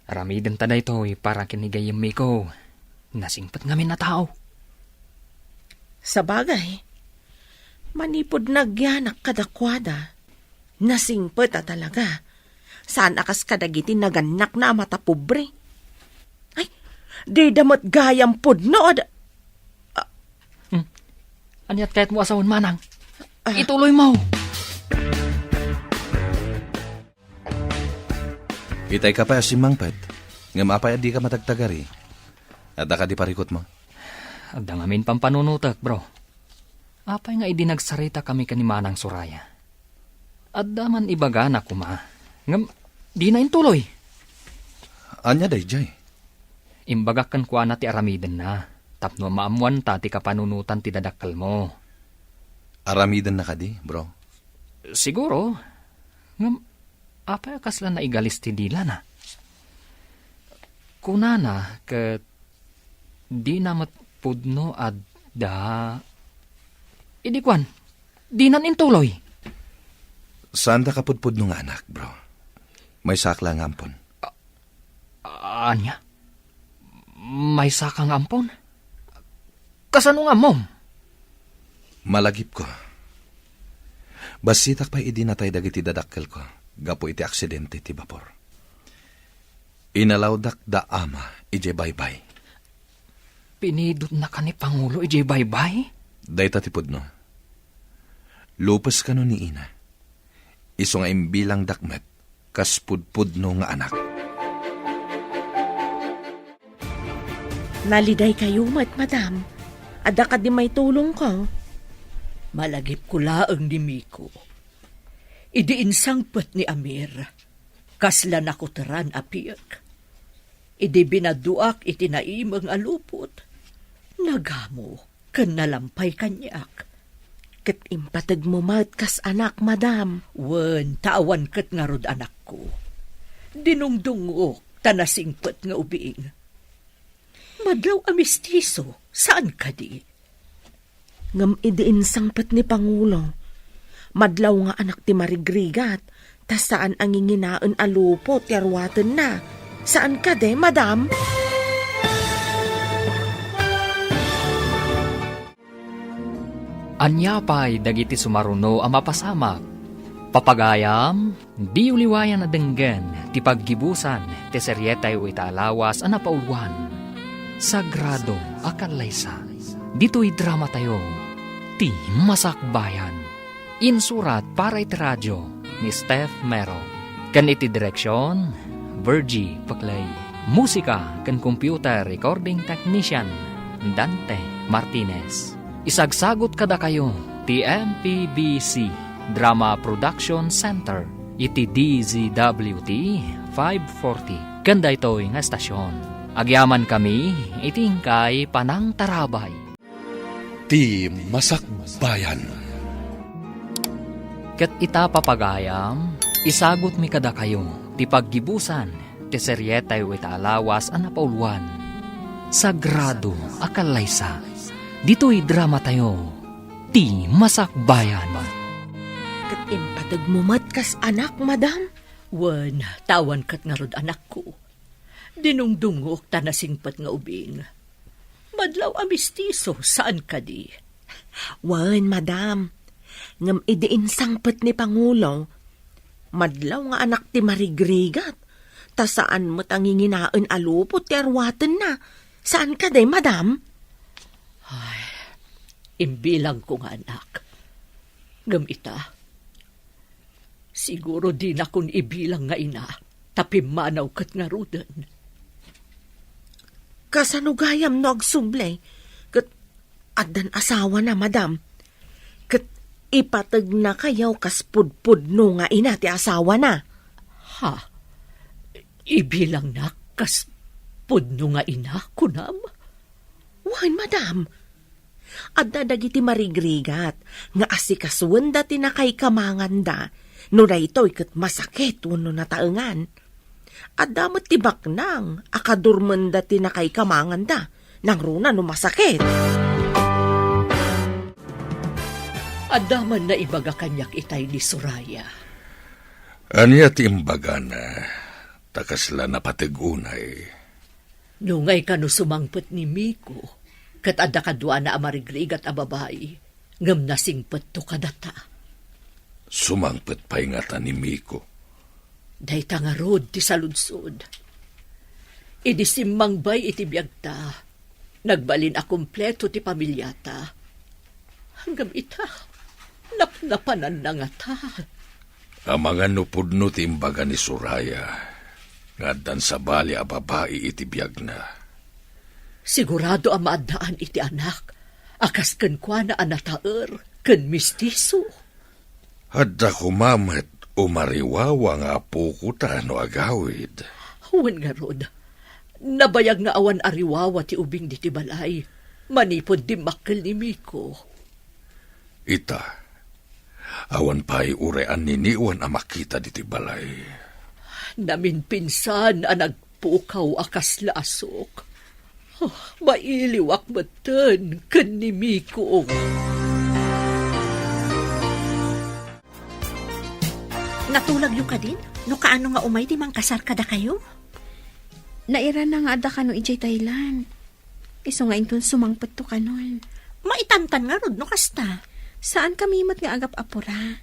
Aramiden ta na ito, para kinigayam mi ko. Nasingpat ngamin na tao.
Sa bagay, manipod nagyanak kadakwada. Nasingpet talaga. Saan akas kadagiti naganak na mata pobre? Ay, di damot gayam pudno.
Anyat kahit mo asawan, Manang. Ituloy mo.
Itay ka pa si Mangpet. Nga mapay di ka matagtagari. At ka di parikot mo.
Adda ngamin pampanunutak, bro. Apay nga idinagsarita kami kani Manang Suraya. Adda man ibaga na kuma. Ngam, di na intuloy.
Anya dayjay?
Imbagakan kwa na ti aramiden na. Tapno maamuan ta ti kapanunutan ti dadakkel mo.
Aramiden na ka di, bro?
Siguro. Ngam, apay kasla na igalis ti dila na. Kunana, ket di na matpudno adda. Idikwan, di nan intuloy.
Saan da kapudpud nung anak, bro? May sakla ng ampon.
Anya? May sakang ampon? Kasano nga mom?
Malagip ko. Basitak pa idinatay dagiti dadakkel ko. Gapo iti aksidente ti bapor. Inalawdak da ama, ije baybay.
Pinidot na ka ni Pangulo, ije baybay?
Dayta ti pudno. Lupas ka no ni ina. Iso nga imbilang dakmet, kas pudpudno nga anak.
Naliday kayo, madam. Ada ka di may tulong ko.
Malagip ko laang ni Miko. Idiinsangpet ni Amir. Kasla nakutaran apiyak. Idi binaduak iti naimang alupot. Nagamo, kan nalampay kanyak.
Kat impatag mo mat kas anak, madam.
Wen, tawan kat nga rod anak ko. Dinungdungok, tanasingpet nga ubiing. Madlaw a mistiso, saan ka di?
Ngam idiin sangpet ni Pangulo. Madlaw nga anak ti marigrigat, tas saan ang inginaan alupot, yarwaten na. Saan ka de, madam?
Anyapay dagiti sumaruno ang mapasamak. Papagayam, di uliwayan na denggen, ti paggibusan, ti seryetay o italawas ang napauluan. Sagrado akalaysa. Dito'y drama tayo, ti Masakbayan. Insurat para iti radyo ni Steph Mero. Kan iti direksyon, Virgie Paclay. Musika kan computer recording technician, Dante Martinez. Isagsagot kada kayo, ti MPBC Drama Production Center, iti DZWT 540. Kanda ito'y nga estasyon. Agyaman kami, itingkay Panang Tarabay.
Ti Masakbayan.
Ket ita papagayam, isagot mi kada kayo, ti paggibusan, ti seryetay o italawas ang napauluan. Sagrado akalaysa. Dito'y drama tayo, ti Masakbayan.
Kat impatag mo mat kas anak, madam.
Wen, tawan kat nga rod anak ko. Dinungdungok, tanasingpet nga ubing. Madlaw a mistiso, saan ka di?
Wan, madam. Ngam idiin sangpet ni Pangulo. Madlaw nga anak ti marigrigat. Ta saan mo tanginginaan alupot ti arwaten na. Saan ka day, madam?
Imbilang ko nga anak. Gamita. Siguro di na kun ibilang nga ina. Tapimanaw kat nga rudan.
Kasanugayam no agsublay. Kat adan asawa na, madam. Kat ipatag na kayaw kas pudpudno nga ina ti asawa na.
Ha? Ibilang na kas pudno nga ina, kunam?
Wan, madam. Adda dagiti marigrigat nga asikasuan dati na kay kamanganda no daytoy ket masakit wenno nataengan. Adda met tibak nang akadurmen dati na kay kamanganda nang runa no masakit.
Adaman na ibaga kanyak itay ni Soraya.
Anya ti imbaga na, takasla na patigunay.
Nungay ka no sumangpet ni Miko. Kat adda kadwa na amarigrigat a babae, ngam nasingpet to kadata.
Sumangpet pa ingatan ni Miko.
Day tangarod ti saludsod. Idi simmangbay iti biyagta, nagbalin a kumpleto ti pamilyata. Hanggang ita, napnapanan na nga ta.
Ang mga nupudno ti imbaga ni Soraya, ngaddan sa bali a babae iti biyag na.
Sigurado ang maadaan iti anak, akas ken kwa na anataer, ken mistiso.
Adda kumamet umariwawa nga pukuta no agawid.
Huwan nga rod, nabayag nga awan ariwawa ti ubing di ti balay, manipod di makkel ni Miko.
Ita, awan pa'y urean niniwan a makita di ti balay.
Namin pinsan ang nagpukaw akas lasok. Oh, mailiwak batan ken ni Miko.
Natulag yung ka din? No kaano nga umay di mang kasar kada kayo?
Naira na nga ada ka no ijay Thailand. Iso nga inton sumangpet to kanon.
Maitantan nga rod no kasta.
Saan kami mat nga agap apura?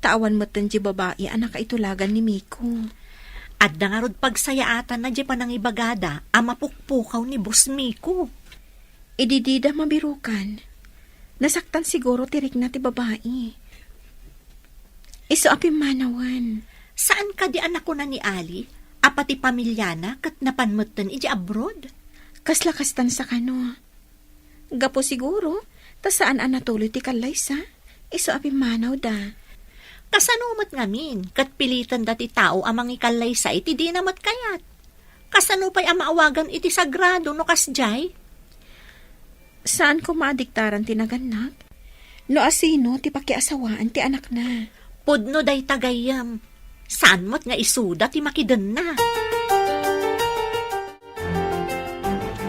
Tawan matan di babae anak kaitulagan ni Miko.
Adda nga rod pagsayaatan na di pa nang ibagada ang mapukpukaw ni Boss Miko.
Ididida mabirukan. Nasaktan siguro tirik na ti babae. Iso api manawan.
Saan ka di anak ko na ni Ali? Apati pamilyana kat napanmutan iji abroad?
Kaslakastan sa kano. Gapo siguro, ta saan anatuloy ti kalaysa? Iso api manaw da.
Kasanumat ngamin, kat pilitan dati tao amang ikalay sa iti di namat kayat. Kasano pa'y ang maawagan iti sagrado no kasjay?
Saan ko maadiktaran tinaganak? No asino ti pakiasawaan ti anak na.
Pudno day tagayam. Saan mo't nga isuda ti makiden na?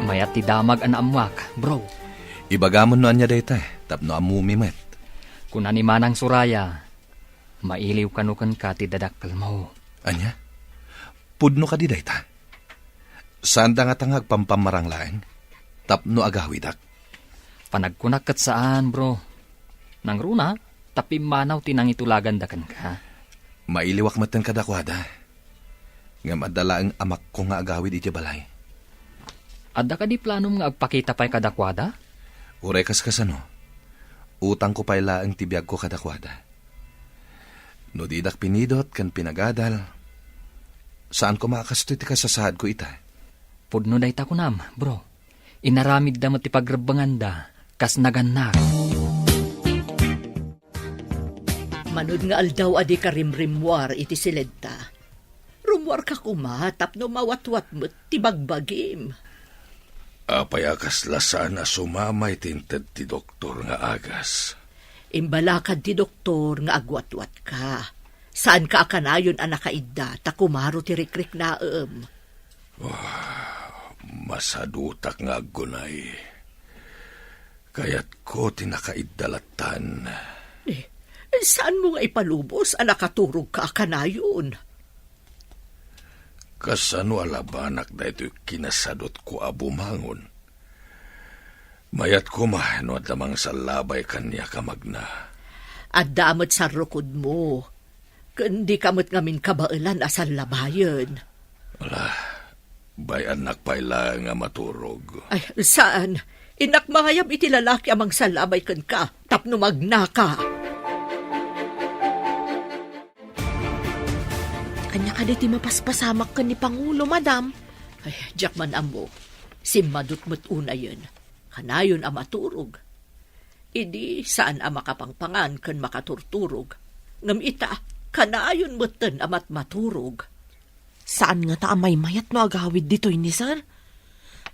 Mayat ti damag an amwak, bro.
Ibagamon no anya dayta, tapno amumimet.
Kuna ni Manang Suraya, mailiw kanukan ka ti dadakkel mo.
Anya? Pudno ka di dayta. Saan da nga tangag pampamarang laeng? Tapno agawidak.
Panagkunak kat saan, bro. Nang runa, tapi manaw tinang itulagan dakan ka.
Mailiwak matan kadakwada. Nga madala ang amak ko nga agawid iti balay.
Adda ka di planom nga agpakita pa'y kadakwada?
Uray kasano. Utang ko pa'y laang tibiyag ko kadakwada. No didak pinidot kan pinagadal. Saan ko makakasto iti kasasahad ko ita?
Pudno day ta kunam, bro. Inaramid da mo ti pagrabanganda, kas naganak.
Manud nga aldaw adi ka rimrimwar iti silenta. Rumwar ka kumatap no mawatwat mo't ti bagbagim.
Apayakas lasan na sumamay tinted ti doktor nga agas.
Imbalakad ti doktor nga agwatwat ka. Saan ka akanayon ang nakaidda ta kumaro ti rikrik naem.
Masadutak nga agunay. Kaya't ko tinakaidalatan.
Saan mo nga ipalubos ang nakaturog ka akanayon?
Kasano alabanak na ito'y kinasadot ko abumangon. Mayat ko mahano at lamang sa labay kanya kamagna.
At damot sa rukod mo. Kundi kamot ngamin kabailan asal labayan.
Wala, bayan nakpaila nga maturog.
Ay, saan? Inak mangayam iti lalaki amang salabay kan ka, tapno magnaka.
Anya ka di ti mapaspasamak ka ni Pangulo, madam.
Ay, jakman amo, simadot mo't una yun. Kanayon ang maturog. Idi saan ang makapangpangan kan makaturturog. Ngam ita, kanayon mo'ten amat maturog.
Saan nga ta amay mayat no agawid dito'y ni sir?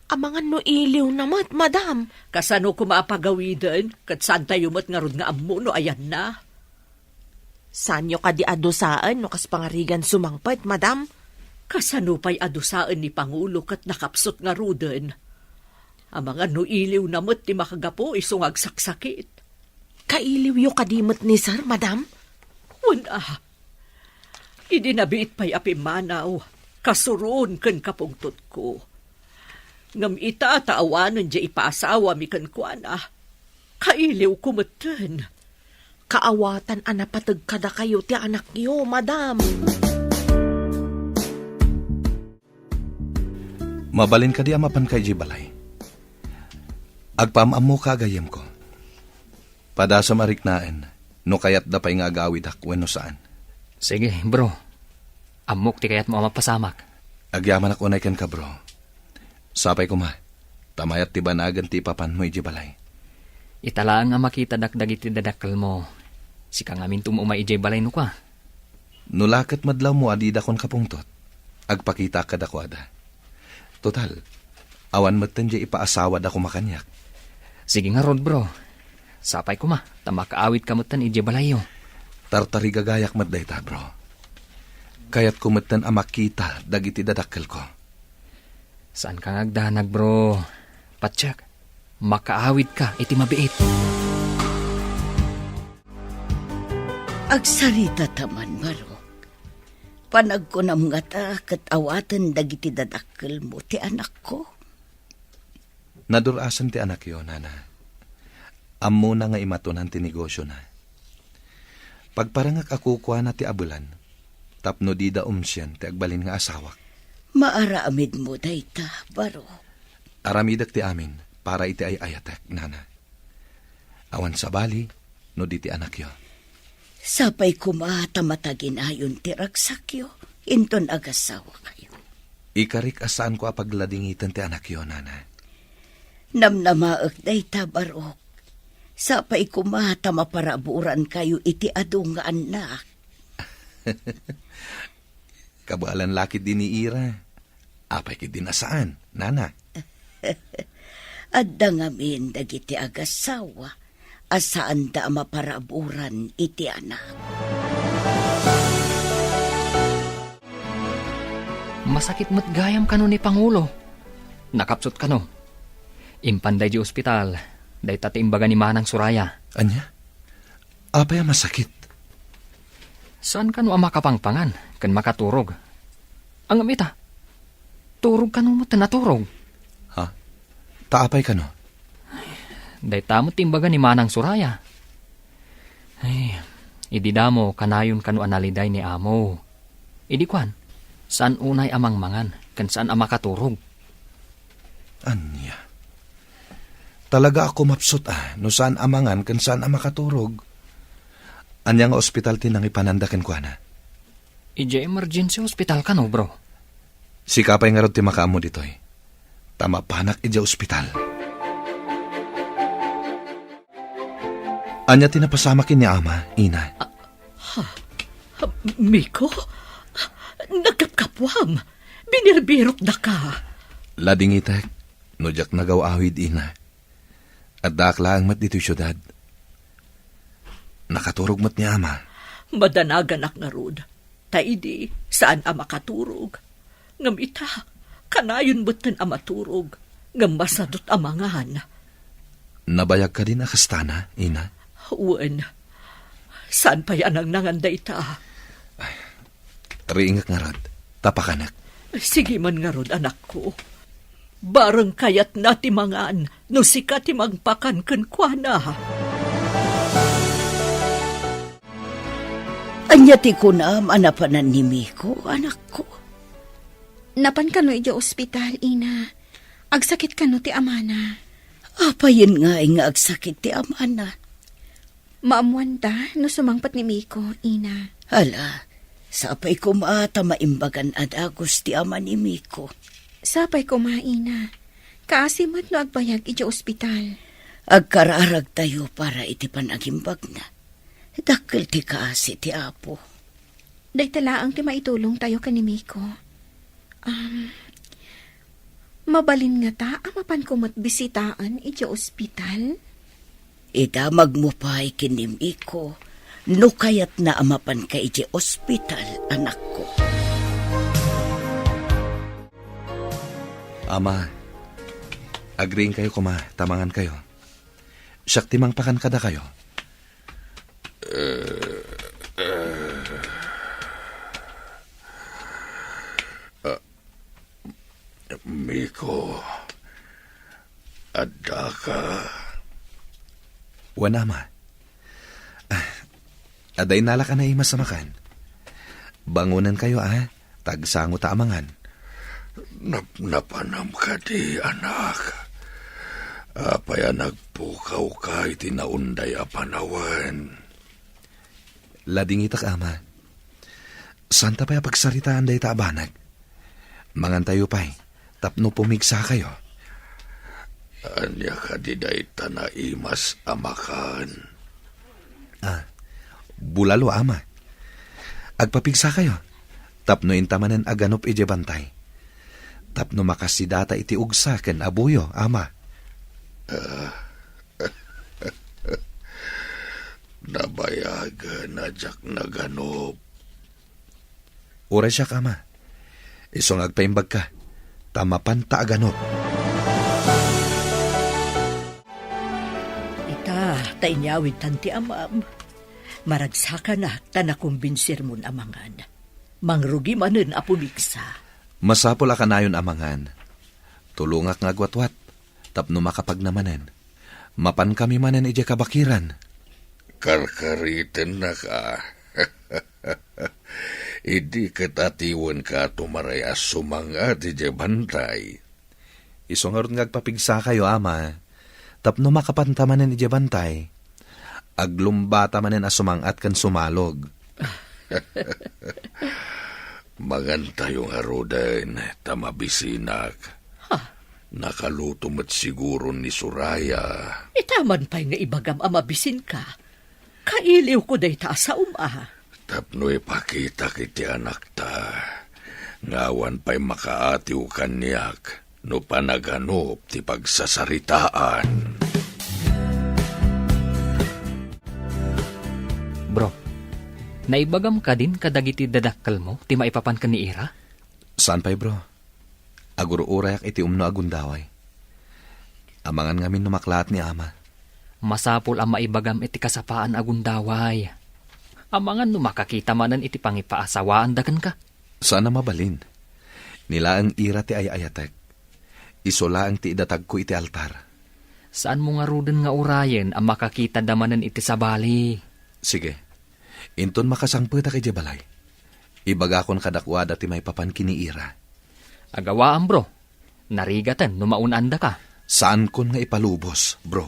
Amangan no iliw namat, madam.
Kasano ko maapagawidan, kat saan tayo mo't nga rod nga amo no ayan na.
Saan nyo ka di adosaan no kas pangarigan sumangpet, madam?
Kasano pa'y adusaan ni Pangulo kat nakapsot nga ruden. Ang mga no iliw na mo't ti makagapo isungag saksakit.
Kailiw yo kadimot ni sir, madam?
Wala. Idinabiit pa'y apimanaw. Kasuroon kan kapungtot ko. Ngam ita taawanan di ipaasawa mi kan kuana. Kailiw kumatan.
Kaawatan anapatag kada kayo ti anak yo, madam.
Mabalin ka di amapan kay Jibalay. Agpamamo ka gayem ko. Pada sa mariknaen, no kayat da pa'y nga agawid akwen no saan.
Sige, bro. Amok ti kayat mo amapasamak.
Agyaman ako na ikan ka, bro. Sapay ko ma, tamayat ti banagan ti papan mo Jibalay.
Italaang nga makita dakdag iti dadakkel mo. Si kang amin tumumay ijay balay no ka.
Nulakat madlaw mo adida kon kapungtot. Agpakita ka dakwada. Total, awan matan di ipaasawad ako makanyak.
Sige nga rod, bro. Sapay ko ma, tamakaawit kamutan ijay balay yo.
Tartari gagayak madday ta, bro. Kayat kumatan amakita dagiti dadakkel ko.
Saan kang agdanag, bro? Patsak, makaawit ka iti mabiit.
Agsarita taman, Marok. Panag ko na mga ta, katawatan dagiti dadakkel mo, ti anak ko.
Nadurasan ti anak yo, nana. Ammo na nga imatunan ti negosyo na. Pagparangak ako kuha na ti abulan, tapno di da umsyan ti agbalin nga asawak.
Maaramid mo dayta, Marok.
Aramidak ti amin, para iti ay ayatek, nana. Awan sa bali, no di ti anak yo.
Sapay kumata matagin ayon ti ragsakyo, inton agasawa kayo.
Ikarik asaan ko apagladingitan ti anak yo, nana.
Namnamaak dayta, Barok. Sapay kumata maparaburan kayo iti adu nga anak.
Kabalan lakit din ni Ira. Apay kit dinasaan, nana.
Adda ngamin dagiti agasawa, asaan da maparaburan iti anak.
Masakit mo't gayam kano ni Pangulo. Nakapsot kano. Impanday di ospital. Day tatimbaga ni Manang Suraya.
Anya? Apay masakit?
Saan kano ang makapangpangan? Kan makaturog. Ang amita. Turog kano mo tanaturog.
Ha? Taapay ka no?
Day tamot timbaga ni Manang Suraya. Ay, ididamo kanayon kano analiday ni amo. Idikwan, saan unay amang mangan, kan saan ang makaturog.
Anya? Talaga ako mapsot no saan amangan kan saan ang makaturog. Anya nga ospital tinang ipanandakin ko na.
Ije emergency hospital kano, bro.
Sikapay nga rod ti makaamo ditoy. Tama panak ija ospital. Anya tinapasama kin ni ama, ina.
Miko? Nagkapkapwam. Binirbirok na ka.
Lading itek, nujak nagaw-awid ina. At daklaang mat dito'y syudad. Nakaturog mat ni ama.
Madanaganak nga rod. Taidi, saan ang makaturog? Ngam ita, kanayon butan ang maturog. Ngam masadot amangan.
Nabayag ka din akastana, ina.
Uwan, saan pa yan ang nanganda ita?
Riingak nga rod, tapakanak.
Sige man nga rod, anak ko. Barang kayat na timangan, no sika timangpakan kenkwana.
Anya ti kunam anapanan ni Miko, anak ko.
Napan kano ija ospital, ina. Agsakit kano ti amana.
Apayin nga agsakit ti amana.
Maamuan ta no sumangpat ni Miko, ina.
Hala, sapay ko maata maimbagan at agos ti ama ni Miko.
Sapay ko maina. Kaasimat no agbayag ija ospital.
Agkararag tayo para iti panagimbag na. Dakkel ti kaasi ti apo.
Day talaang ti maitulong tayo ka ni Miko. Mabalin nga ta, amapan ko matbisitaan ija ospital.
Idamag mo pa ikinim iko, no kayat na amapan ka iti ospital, anak ko.
Ama, agreeing kayo kuma, tamangan kayo. Siyak timang pakan kada kayo.
Miko, adda ka.
Wana ma. Aday nala ka na imas sa makan. Bangunan kayo tagsango ta amangan.
Napanam ka di, anak. Apaya nagpukaw ka iti naunday a panawan.
Lading itak ama. Santa pa'y pagsaritaan day ta abanag. Mangan tayo pa'y, tapno pumigsa kayo.
Anya ka di day tanaimas amakan.
Bulalo ama. Agpapigsa kayo. Tapno intamanen aganop ije bantay. Tapno makasidata iti ugsa ken abuyo, ama.
Nabayag na jak naganop.
Ura siya ama. Isong agpaimbag ka. Tamapan ta aganop.
Tainyawid tanti amam. Maragsaka na tanakumbinsir mon amangan. Mangrugi manen apumiksa.
Masapol akanayon amangan. Tulungak nga gwatwat. Tapno makapagnamanen. Mapan kami manen ije kabakiran.
Karkariten na ka. Idi katatiwan ka tumarayas sumangat ije bantay.
Isong nga agpapigsa kayo, ama. Tapno makapantamanen ije bantay. Aglumbata manen asumangat kan sumalog.
Magantayong arudan, tamabisinak. Nakalutom at siguro ni Suraya.
Itaman pa'y nga ibagam amabisin ka. Kailiw ko day ta sa Tapno
ipakita kiti anak ta. Ngawan pa'y makaatiw kanyak no panaganop ti pagsasaritaan.
Bro, naibagam ka din kadagiti dadakkel mo, ti maipapan ka ni Ira?
Saan pa'y bro? Aguro urayak iti umno agundaway. Amangan ngamin numaklat ni ama.
Masapol ang maibagam iti kasapaan agundaway. Amangan numakakita manan iti pangipaasawaan dagan ka.
Saan na mabalin? Nila ang ira ti ayayatek. Isola ang ti idatag ko iti altar.
Saan mo nga ruden nga urayen ang makakita damanan iti sabali?
Sige, inton makasangpeta kay Jabalay. Ibagakon kadakwada ti may papan kini ira.
Agawaan bro, narigatan numaunanda ka.
Saan kon nga ipalubos, bro?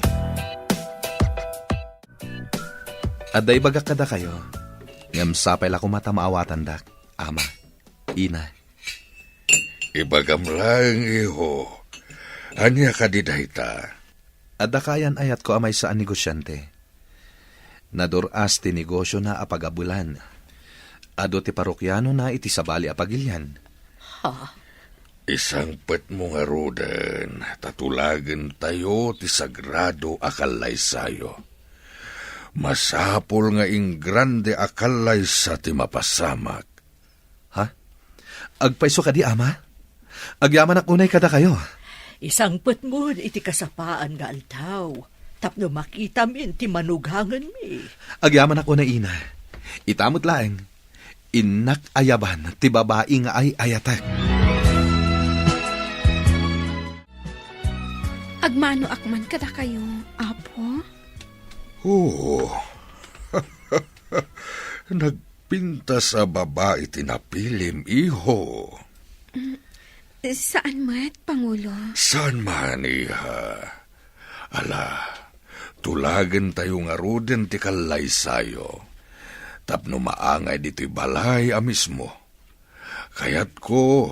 Aday bagak kada kayo. Ngam sapay la kumata maawatan dak, ama, ina.
Ibagam lang, iho. Anya ka didahita.
Adakayan ayat ko amay saan negosyante. Naduras ti negosyo na apagabulan. Ado ti parokyano na iti sabali apagilyan.
Isang pet mo nga roden, tatulagan tayo ti sagrado akalay sayo. Masapol nga ing grande akalay sa ti mapasamak.
Ha? Agpaiso ka di, ama? Agyaman ak unay kada kayo.
Isang mo iti kasapaan nga altaw. Tapno makita min ti manughangan mi.
Agyaman ako na ina. Itamot laeng. Inak ayaban ti babae nga ay ayatek.
Agmano akman kada kayo, apo?
Oo. Nagpinta sa babae tinapilim, iho.
Saan mat, Pangulo?
Saan man, iha? Ala, tulagan tayo nga ruden ti kalay sayo. Tapno maangay dito'y balay mismo. Kayat ko,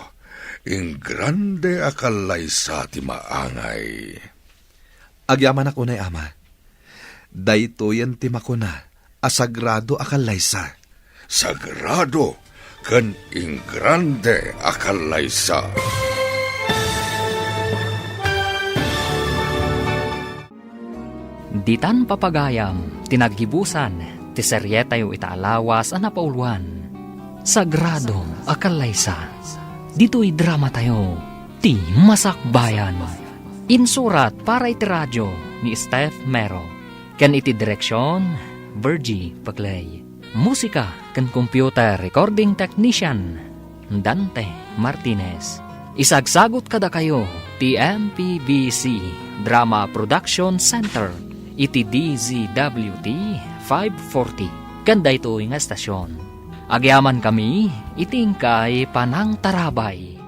ing grande akalay sa ti maangay.
Agyaman ako na ama. Dayto yan ti makuna. Asagrado akalaysa.
Sagrado kan ing grande akalay sa.
Ditan papagayam, tinaggibusan, ti seryetayo itaalawas a napauluan. Sagrado akalaysa. Dito'y drama tayo, ti Masakbayan. Insurat para iti radyo ni Steph Mero. Ken iti direksyon, Virgie Paglay. Musika ken computer recording technician, Dante Martinez. Isagsagot kada kayo, ti MPBC Drama Production Center. Iti DZWT 540. Kanda ito nga estasyon. Agyaman kami, itingkay Panang Tarabay.